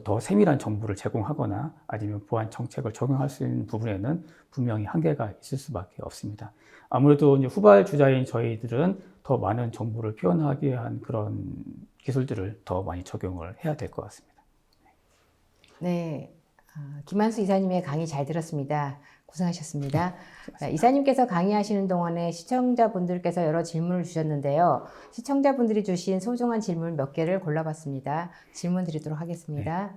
더 세밀한 정보를 제공하거나 아니면 보안 정책을 적용할 수 있는 부분에는 분명히 한계가 있을 수밖에 없습니다. 아무래도 이제 후발 주자인 저희들은 더 많은 정보를 표현하기 위한 그런 기술들을 더 많이 적용을 해야 될 것 같습니다. 네, 김한수 이사님의 강의 잘 들었습니다. 고생하셨습니다. 이사님께서 강의하시는 동안에 시청자분들께서 여러 질문을 주셨는데요. 시청자분들이 주신 소중한 질문 몇 개를 골라봤습니다. 질문 드리도록 하겠습니다.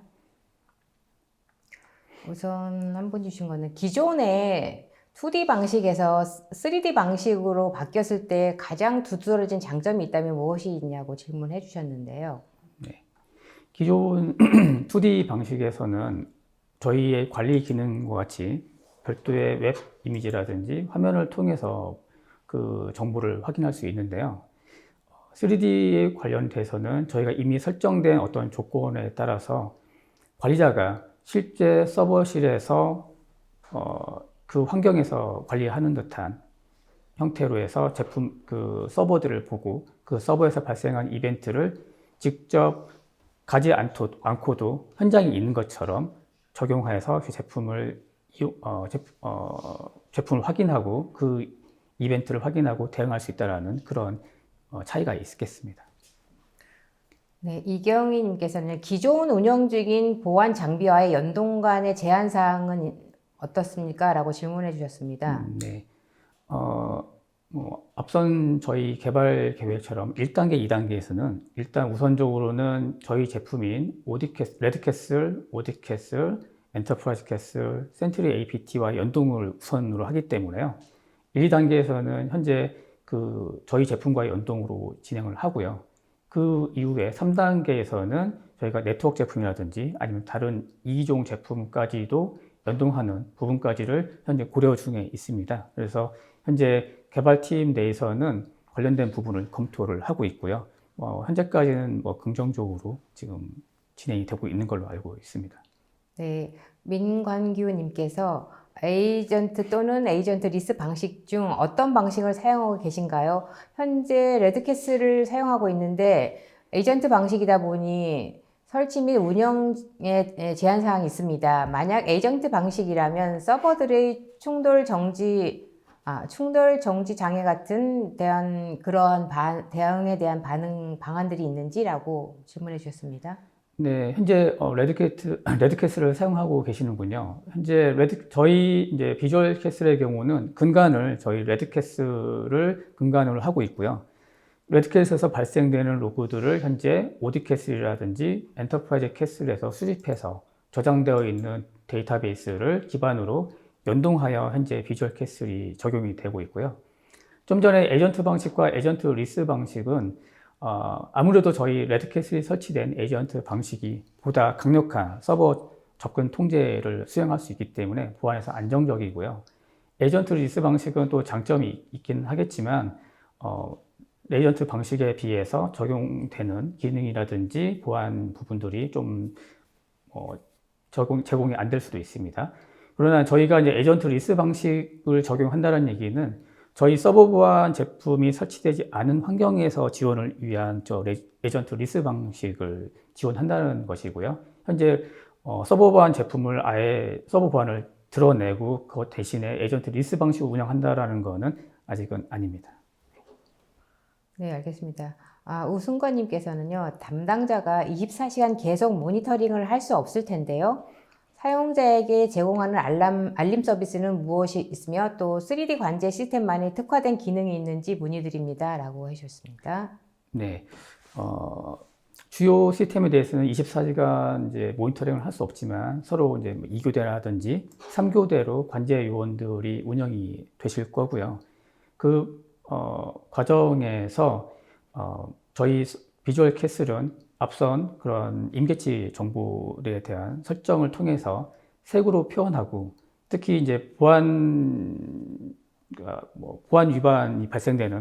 우선 한 분 주신 거는 기존에 2D 방식에서 3D 방식으로 바뀌었을 때 가장 두드러진 장점이 있다면 무엇이 있냐고 질문해 주셨는데요. 네. 기존 2D 방식에서는 저희의 관리 기능과 같이 별도의 웹 이미지라든지 화면을 통해서 그 정보를 확인할 수 있는데요. 3D에 관련돼서는 저희가 이미 설정된 어떤 조건에 따라서 관리자가 실제 서버실에서 그 환경에서 관리하는 듯한 형태로 해서 그 서버들을 보고 그 서버에서 발생한 이벤트를 직접 가지 않고도 현장에 있는 것처럼 적용해서 그 제품을 확인하고 그 이벤트를 확인하고 대응할 수 있다는 그런 차이가 있겠습니다. 네, 이경희 님께서는 기존 운영 중인 보안 장비와의 연동 간의 제한 사항은 어떻습니까? 라고 질문해 주셨습니다. 네. 앞선 저희 개발 계획처럼 1단계, 2단계에서는 일단 우선적으로는 저희 제품인 레드캐슬, 오디캐슬, 엔터프라이즈 캐슬, 센트리 APT와 연동을 우선으로 하기 때문에요. 1, 2단계에서는 현재 저희 제품과의 연동으로 진행을 하고요. 그 이후에 3단계에서는 저희가 네트워크 제품이라든지 아니면 다른 2종 제품까지도 연동하는 부분까지를 현재 고려 중에 있습니다. 그래서 현재 개발팀 내에서는 관련된 부분을 검토를 하고 있고요. 현재까지는 긍정적으로 지금 진행이 되고 있는 걸로 알고 있습니다. 네, 민관규님께서 에이전트 또는 에이전트 리스 방식 중 어떤 방식을 사용하고 계신가요? 현재 레드캐슬을 사용하고 있는데 에이전트 방식이다 보니 설치 및 운영에 제한 사항이 있습니다. 만약 에이전트 방식이라면 서버들의 충돌 정지 장애 같은 그러한 대응에 대한 방안들이 있는지라고 질문해 주셨습니다. 네, 현재 레드캐슬을 사용하고 계시는군요. 현재 저희 이제 비주얼 캐슬의 경우는 저희 레드캐슬을 근간으로 하고 있고요. 레드캐슬에서 발생되는 로그들을 현재 오디캐슬이라든지 엔터프라이즈 캐슬에서 수집해서 저장되어 있는 데이터베이스를 기반으로 연동하여 현재 비주얼 캐슬이 적용이 되고 있고요. 좀 전에 에이전트 방식과 에이전트 리스 방식은 아무래도 저희 레드캐슬이 설치된 에이전트 방식이 보다 강력한 서버 접근 통제를 수행할 수 있기 때문에 보안에서 안정적이고요. 에이전트 리스 방식은 또 장점이 있긴 하겠지만 에이전트 방식에 비해서 적용되는 기능이라든지 보안 부분들이 좀 제공이 안 될 수도 있습니다. 그러나 저희가 이제 에이전트 리스 방식을 적용한다는 얘기는 저희 서버 보안 제품이 설치되지 않은 환경에서 지원을 위한 에이전트 리스 방식을 지원한다는 것이고요. 현재 서버 보안 제품을 아예 서버 보안을 드러내고 그것 대신에 에이전트 리스 방식을 운영한다라는 것은 아직은 아닙니다. 네, 알겠습니다. 우승관님께서는요, 담당자가 24시간 계속 모니터링을 할 수 없을 텐데요. 사용자에게 제공하는 알림 서비스는 무엇이 있으며 또 3D 관제 시스템만이 특화된 기능이 있는지 문의드립니다. 라고 해주셨습니다. 네. 주요 시스템에 대해서는 24시간 이제 모니터링을 할 수 없지만 서로 이제 2교대라든지 3교대로 관제 요원들이 운영이 되실 거고요. 과정에서 저희 비주얼 캐슬은 앞선 그런 임계치 정보에 대한 설정을 통해서 색으로 표현하고 특히 이제 보안 위반이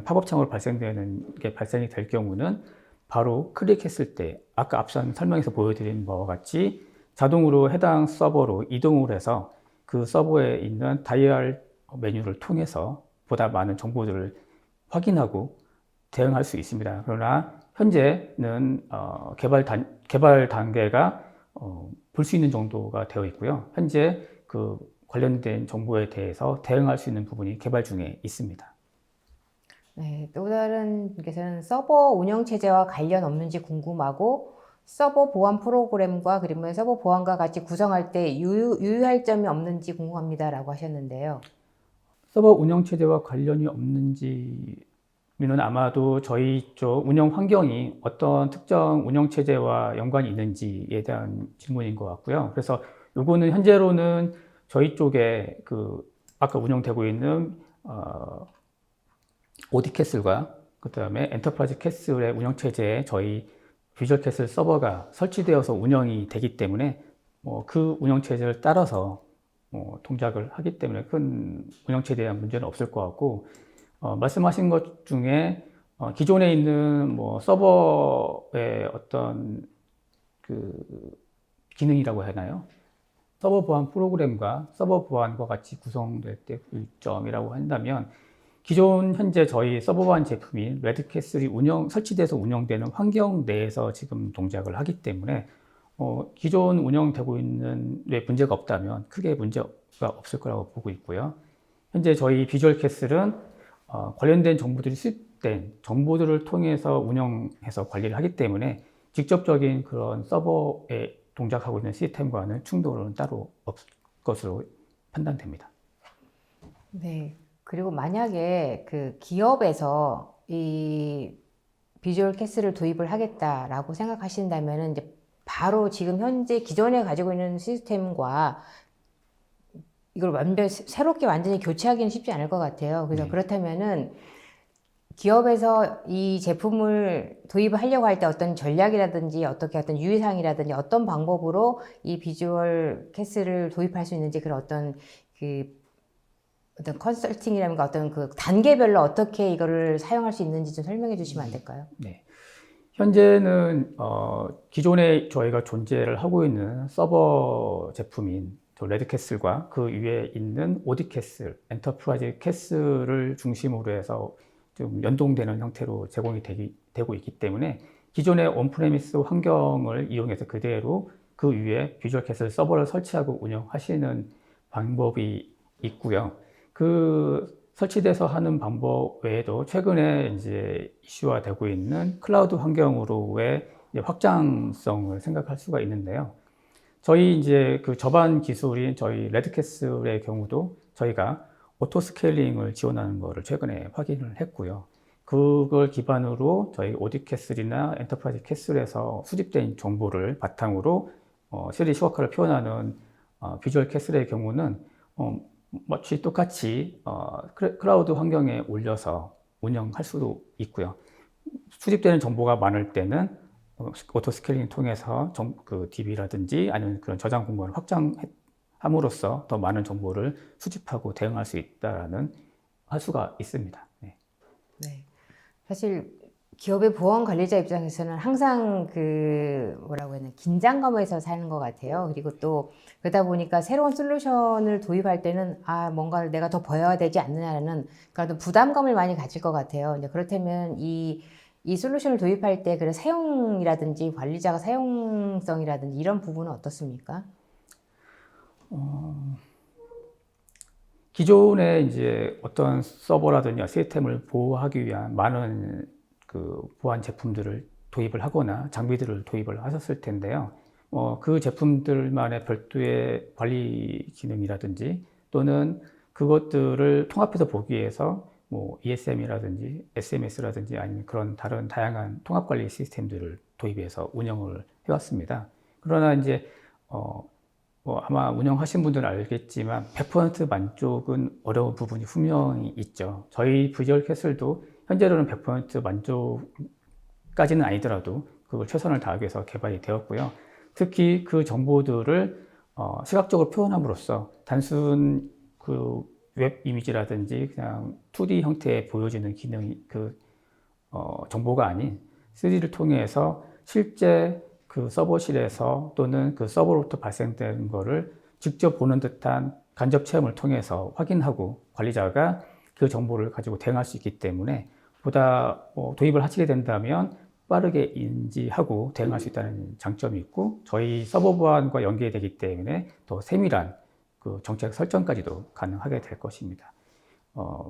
팝업창으로 발생되는 게 발생이 될 경우는 바로 클릭했을 때 아까 앞선 설명에서 보여드린 바와 같이 자동으로 해당 서버로 이동을 해서 그 서버에 있는 다이얼 메뉴를 통해서 보다 많은 정보들을 확인하고 대응할 수 있습니다. 그러나 현재는 개발 단계가 볼 수 있는 정도가 되어 있고요. 현재 관련된 정보에 대해서 대응할 수 있는 부분이 개발 중에 있습니다. 네, 또 다른 분께서는 서버 운영 체제와 관련 없는지 궁금하고 서버 보안 프로그램과 그러면 서버 보안과 같이 구성할 때 유의할 점이 없는지 궁금합니다라고 하셨는데요. 서버 운영 체제와 관련이 없는지는 아마도 저희 쪽 운영 환경이 어떤 특정 운영 체제와 연관이 있는지에 대한 질문인 것 같고요. 그래서 요거는 현재로는 저희 쪽에 아까 운영되고 있는 오디캐슬과 그다음에 엔터프라이즈 캐슬의 운영 체제에 저희 비주얼 캐슬 서버가 설치되어서 운영이 되기 때문에 그 운영 체제를 따라서 동작을 하기 때문에 큰 운영 체제에 대한 문제는 없을 것 같고 말씀하신 것 중에 기존에 있는 서버의 어떤 기능이라고 해야 하나요? 서버 보안 프로그램과 서버 보안과 같이 구성될 때 점이라고 한다면 기존 현재 저희 서버 보안 제품인 레드캐슬이 설치돼서 운영되는 환경 내에서 지금 동작을 하기 때문에 기존 운영되고 있는 데 문제가 없다면 크게 문제가 없을 거라고 보고 있고요. 현재 저희 비주얼 캐슬은 관련된 정보들이 수집된 정보들을 통해서 운영해서 관리를 하기 때문에 직접적인 그런 서버에 동작하고 있는 시스템과는 충돌은 따로 없을 것으로 판단됩니다. 네. 그리고 만약에 그 기업에서 이 비주얼 캐스를 도입을 하겠다라고 생각하신다면은 이제 바로 지금 현재 기존에 가지고 있는 시스템과 이걸 새롭게 완전히 교체하기는 쉽지 않을 것 같아요. 그래서 네. 그렇다면은 기업에서 이 제품을 도입을 하려고 할 때 어떤 전략이라든지 어떻게 어떤 유의사항이라든지 어떤 방법으로 이 비주얼 캐스를 도입할 수 있는지 그런 어떤 컨설팅이라든가 어떤 그 단계별로 어떻게 이거를 사용할 수 있는지 좀 설명해 주시면 안 될까요? 네. 현재는 기존에 저희가 존재를 하고 있는 서버 제품인 레드캐슬과 그 위에 있는 오디캐슬, 엔터프라이즈 캐슬을 중심으로 해서 좀 연동되는 형태로 제공이 되고 있기 때문에 기존의 온프레미스 환경을 이용해서 그대로 그 위에 비주얼 캐슬 서버를 설치하고 운영하시는 방법이 있고요. 그 설치돼서 하는 방법 외에도 최근에 이제 이슈화되고 있는 클라우드 환경으로의 확장성을 생각할 수가 있는데요. 저희 이제 그 저반 기술인 저희 레드캐슬의 경우도 저희가 오토 스케일링을 지원하는 것을 최근에 확인을 했고요. 그걸 기반으로 저희 오디캐슬이나 엔터프라이즈 캐슬에서 수집된 정보를 바탕으로 3D 시각화를 표현하는 비주얼 캐슬의 경우는 마치 똑같이 클라우드 환경에 올려서 운영할 수도 있고요. 수집되는 정보가 많을 때는 오토 스케일링 통해서 그 DB라든지 아니면 그런 저장 공간을 확장함으로써 더 많은 정보를 수집하고 대응할 수 있다라는 할 수가 있습니다. 네. 네. 사실 기업의 보안 관리자 입장에서는 항상 그 뭐라고 해야 되나 긴장감에서 사는 것 같아요. 그리고 또 그러다 보니까 새로운 솔루션을 도입할 때는 뭔가를 내가 더 버려야 되지 않느냐는 그런 부담감을 많이 가질 것 같아요. 이제 그렇다면 이 솔루션을 도입할 때 그런 사용이라든지 관리자가 사용성이라든지 이런 부분은 어떻습니까? 기존에 이제 어떤 서버라든지 시스템을 보호하기 위한 많은 그 보안 제품들을 도입을 하거나 장비들을 도입을 하셨을 텐데요. 그 제품들만의 별도의 관리 기능이라든지 또는 그것들을 통합해서 보기 위해서 뭐 ESM이라든지 SMS라든지 아니면 그런 다른 다양한 통합 관리 시스템들을 도입해서 운영을 해왔습니다. 그러나 이제 아마 운영하신 분들은 알겠지만 100% 만족은 어려운 부분이 분명히 있죠. 저희 비주얼 캐슬도 현재로는 100% 만족까지는 아니더라도 그걸 최선을 다하기 위해서 개발이 되었고요. 특히 그 정보들을 시각적으로 표현함으로써 단순 그 웹 이미지라든지 그냥 2D 형태에 보여지는 기능이 정보가 아닌 3D를 통해서 실제 그 서버실에서 또는 그 서버로부터 발생되는 거를 직접 보는 듯한 간접 체험을 통해서 확인하고 관리자가 그 정보를 가지고 대응할 수 있기 때문에 보다 도입을 하시게 된다면 빠르게 인지하고 대응할 수 있다는 장점이 있고 저희 서버 보안과 연계되기 때문에 더 세밀한 그 정책 설정까지도 가능하게 될 것입니다.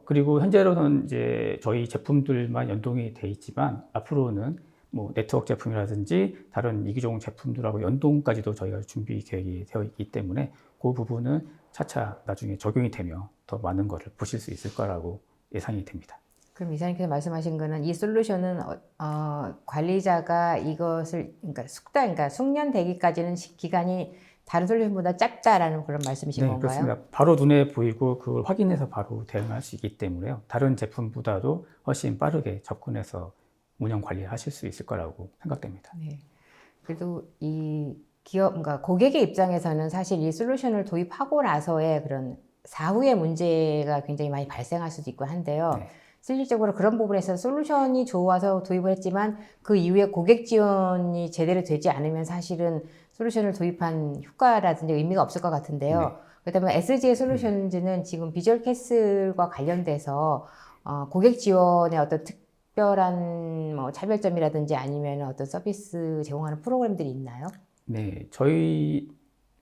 그리고 현재로는 이제 저희 제품들만 연동이 돼 있지만 앞으로는 뭐 네트워크 제품이라든지 다른 이기종 제품들하고 연동까지도 저희가 준비 계획이 되어 있기 때문에 그 부분은 차차 나중에 적용이 되며 더 많은 것을 보실 수 있을 거라고 예상이 됩니다. 그럼 이사님께서 말씀하신 거는 이 솔루션은 관리자가 이것을 그러니까 숙련되기까지는 기간이 다른 솔루션보다 짧다라는 그런 말씀이신 네, 건가요? 그렇습니다. 바로 눈에 보이고 그걸 확인해서 바로 대응할 수 있기 때문에요. 다른 제품보다도 훨씬 빠르게 접근해서 운영 관리하실 수 있을 거라고 생각됩니다. 네. 그래도 이 그러니까 고객의 입장에서는 사실 이 솔루션을 도입하고 나서의 그런 사후의 문제가 굉장히 많이 발생할 수도 있고 한데요. 네. 실질적으로 그런 부분에서 솔루션이 좋아서 도입을 했지만 그 이후에 고객 지원이 제대로 되지 않으면 사실은 솔루션을 도입한 효과라든지 의미가 없을 것 같은데요. 네. 그렇다면 SG의 솔루션즈는 지금 비주얼 캐슬과 관련돼서 고객 지원의 어떤 특별한 뭐 차별점이라든지 아니면 어떤 서비스 제공하는 프로그램들이 있나요? 네, 저희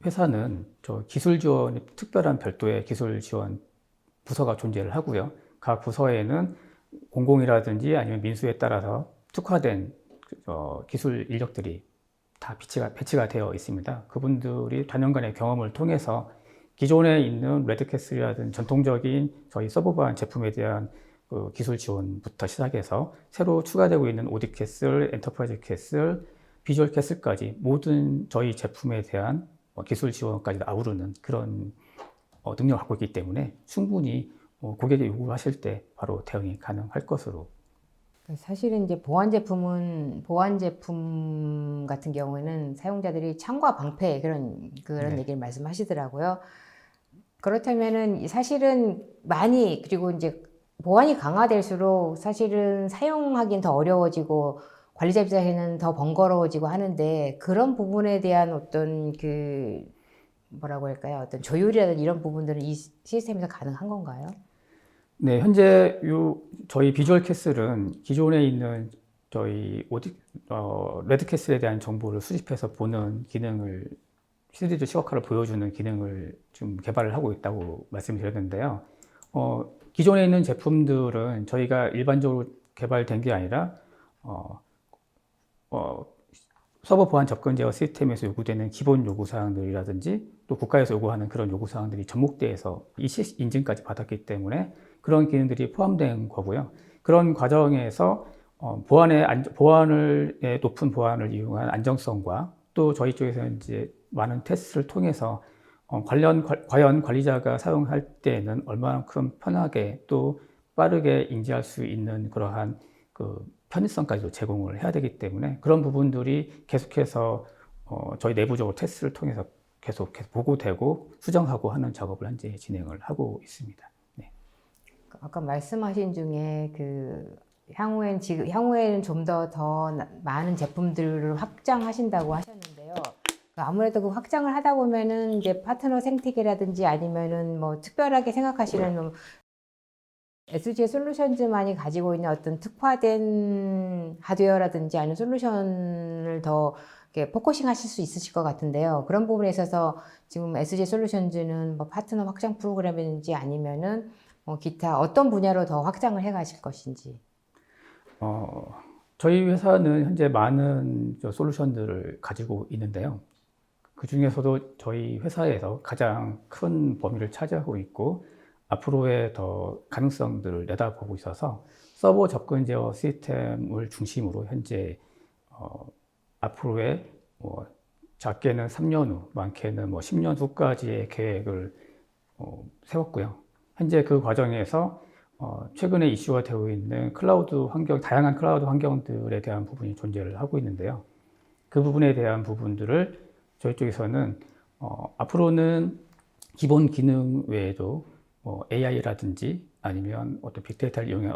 회사는 저 기술 지원이 특별한 별도의 기술 지원 부서가 존재를 하고요. 각 부서에는 공공이라든지 아니면 민수에 따라서 특화된 기술 인력들이 다 배치가 되어 있습니다. 그분들이 단연간의 경험을 통해서 기존에 있는 레드캐슬이라든 전통적인 저희 서버 보안 제품에 대한 그 기술 지원부터 시작해서 새로 추가되고 있는 오디캐슬, 엔터프라이즈 캐슬, 비주얼 캐슬까지 모든 저희 제품에 대한 기술 지원까지 아우르는 그런 능력을 갖고 있기 때문에 충분히 고객이 요구하실 때 바로 대응이 가능할 것으로. 사실은 이제 보안 제품 같은 경우에는 사용자들이 창과 방패 그런 네. 얘기를 말씀하시더라고요. 그렇다면은 사실은 그리고 이제 보안이 강화될수록 사실은 사용하기는 더 어려워지고 관리자 입장에는 더 번거로워지고 하는데 그런 부분에 대한 어떤 뭐라고 할까요? 어떤 조율이라든지 이런 부분들은 이 시스템에서 가능한 건가요? 네, 현재 저희 비주얼 캐슬은 기존에 있는 저희 레드 캐슬에 대한 정보를 수집해서 보는 기능을 3D 시각화를 보여주는 기능을 좀 개발을 하고 있다고 말씀드렸는데요. 기존에 있는 제품들은 저희가 일반적으로 개발된 게 아니라 서버 보안 접근 제어 시스템에서 요구되는 기본 요구사항들이라든지 또 국가에서 요구하는 그런 요구사항들이 접목돼서 인증까지 받았기 때문에 그런 기능들이 포함된 거고요. 그런 과정에서 높은 보안을 이용한 안정성과 또 저희 쪽에서는 이제 많은 테스트를 통해서 과연 관리자가 사용할 때는 얼마만큼 편하게 또 빠르게 인지할 수 있는 그러한 그 편의성까지도 제공을 해야 되기 때문에 그런 부분들이 계속해서 저희 내부적으로 테스트를 통해서 계속 보고되고 수정하고 하는 작업을 현재 진행을 하고 있습니다. 네. 아까 말씀하신 중에 향후에는 좀 더 많은 제품들을 확장하신다고 하셨는데요. 아무래도 그 확장을 하다 보면은 이제 파트너 생태계라든지 아니면은 뭐 특별하게 생각하시는 SG 솔루션즈만이 가지고 있는 어떤 특화된 하드웨어라든지 아니면 솔루션을 더 이렇게 포커싱 하실 수 있으실 것 같은데요. 그런 부분에 있어서 지금 SG 솔루션즈는 뭐 파트너 확장 프로그램이든지 아니면은 기타 어떤 분야로 더 확장을 해 가실 것인지. 저희 회사는 현재 많은 솔루션들을 가지고 있는데요. 그 중에서도 저희 회사에서 가장 큰 범위를 차지하고 있고 앞으로의 더 가능성들을 내다보고 있어서 서버 접근 제어 시스템을 중심으로 현재 앞으로의 작게는 3년 후, 많게는 10년 후까지의 계획을 세웠고요. 현재 그 과정에서 최근에 이슈가 되고 있는 다양한 클라우드 환경들에 대한 부분이 존재를 하고 있는데요. 그 부분에 대한 부분들을 저희 쪽에서는 앞으로는 기본 기능 외에도 AI라든지 아니면 어떤 빅데이터를 이용해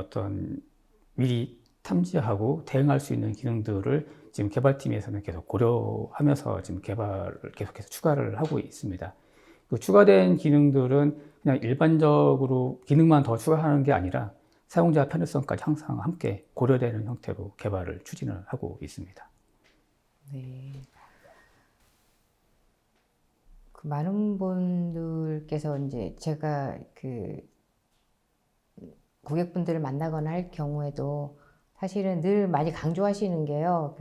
미리 탐지하고 대응할 수 있는 기능들을 지금 개발팀에서는 계속 고려하면서 지금 개발을 계속해서 추가를 하고 있습니다. 그 추가된 기능들은 그냥 일반적으로 기능만 더 추가하는 게 아니라 사용자 편의성까지 항상 함께 고려되는 형태로 개발을 추진을 하고 있습니다. 네. 많은 분들께서 이제 제가 고객분들을 만나거나 할 경우에도 사실은 늘 많이 강조하시는 게요.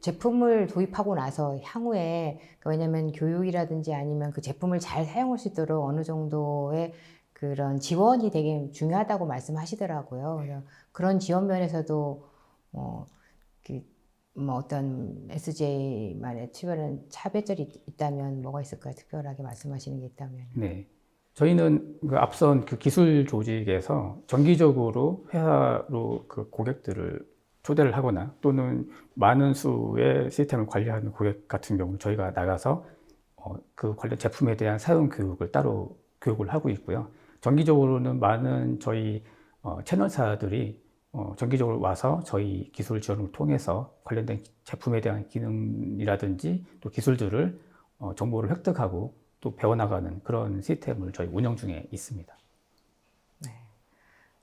제품을 도입하고 나서 향후에 왜냐면 교육이라든지 아니면 그 제품을 잘 사용할 수 있도록 어느 정도의 그런 지원이 되게 중요하다고 말씀하시더라고요. 그래서 그런 지원 면에서도 어떤 SJ만의 특별한 차별점이 있다면 뭐가 있을까요? 특별하게 말씀하시는 게 있다면. 네. 저희는 앞선 기술 조직에서 정기적으로 회사로 고객들을 초대를 하거나 또는 많은 수의 시스템을 관리하는 고객 같은 경우는 저희가 나가서 그 관련 제품에 대한 사용 교육을 따로 교육을 하고 있고요. 정기적으로는 많은 저희 채널사들이 정기적으로 와서 저희 기술 지원을 통해서 관련된 제품에 대한 기능이라든지 또 기술들을 정보를 획득하고 또 배워나가는 그런 시스템을 저희 운영 중에 있습니다. 네.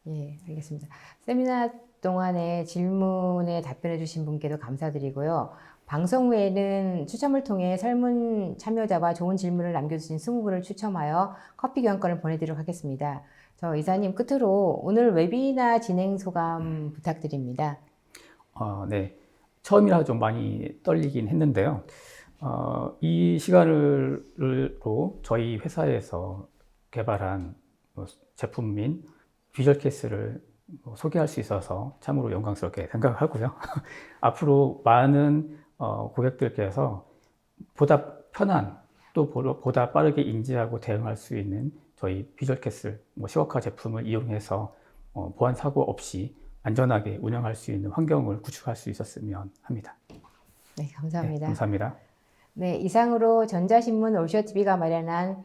예, 알겠습니다. 세미나 동안에 질문에 답변해 주신 분께도 감사드리고요. 방송 후에는 추첨을 통해 설문 참여자와 좋은 질문을 남겨주신 20분을 추첨하여 커피 교환권을 보내드리도록 하겠습니다. 이사님 끝으로 오늘 웨비나 진행 소감 부탁드립니다. 네. 처음이라 좀 많이 떨리긴 했는데요. 이 시간으로 저희 회사에서 개발한 제품인 비주얼 캐스를 소개할 수 있어서 참으로 영광스럽게 생각하고요. 앞으로 많은 고객들께서 보다 편한 또 보다 빠르게 인지하고 대응할 수 있는 저희 비주얼 캐슬 시워카 제품을 이용해서 보안 사고 없이 안전하게 운영할 수 있는 환경을 구축할 수 있었으면 합니다. 네, 감사합니다. 네, 감사합니다. 네, 이상으로 전자신문 올쇼TV가 마련한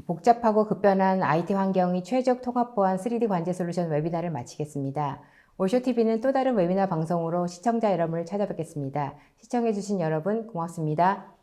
복잡하고 급변한 IT 환경이 최적 통합 보안 3D 관제 솔루션 웨비나를 마치겠습니다. 올쇼TV는 또 다른 웨비나 방송으로 시청자 여러분을 찾아뵙겠습니다. 시청해주신 여러분 고맙습니다.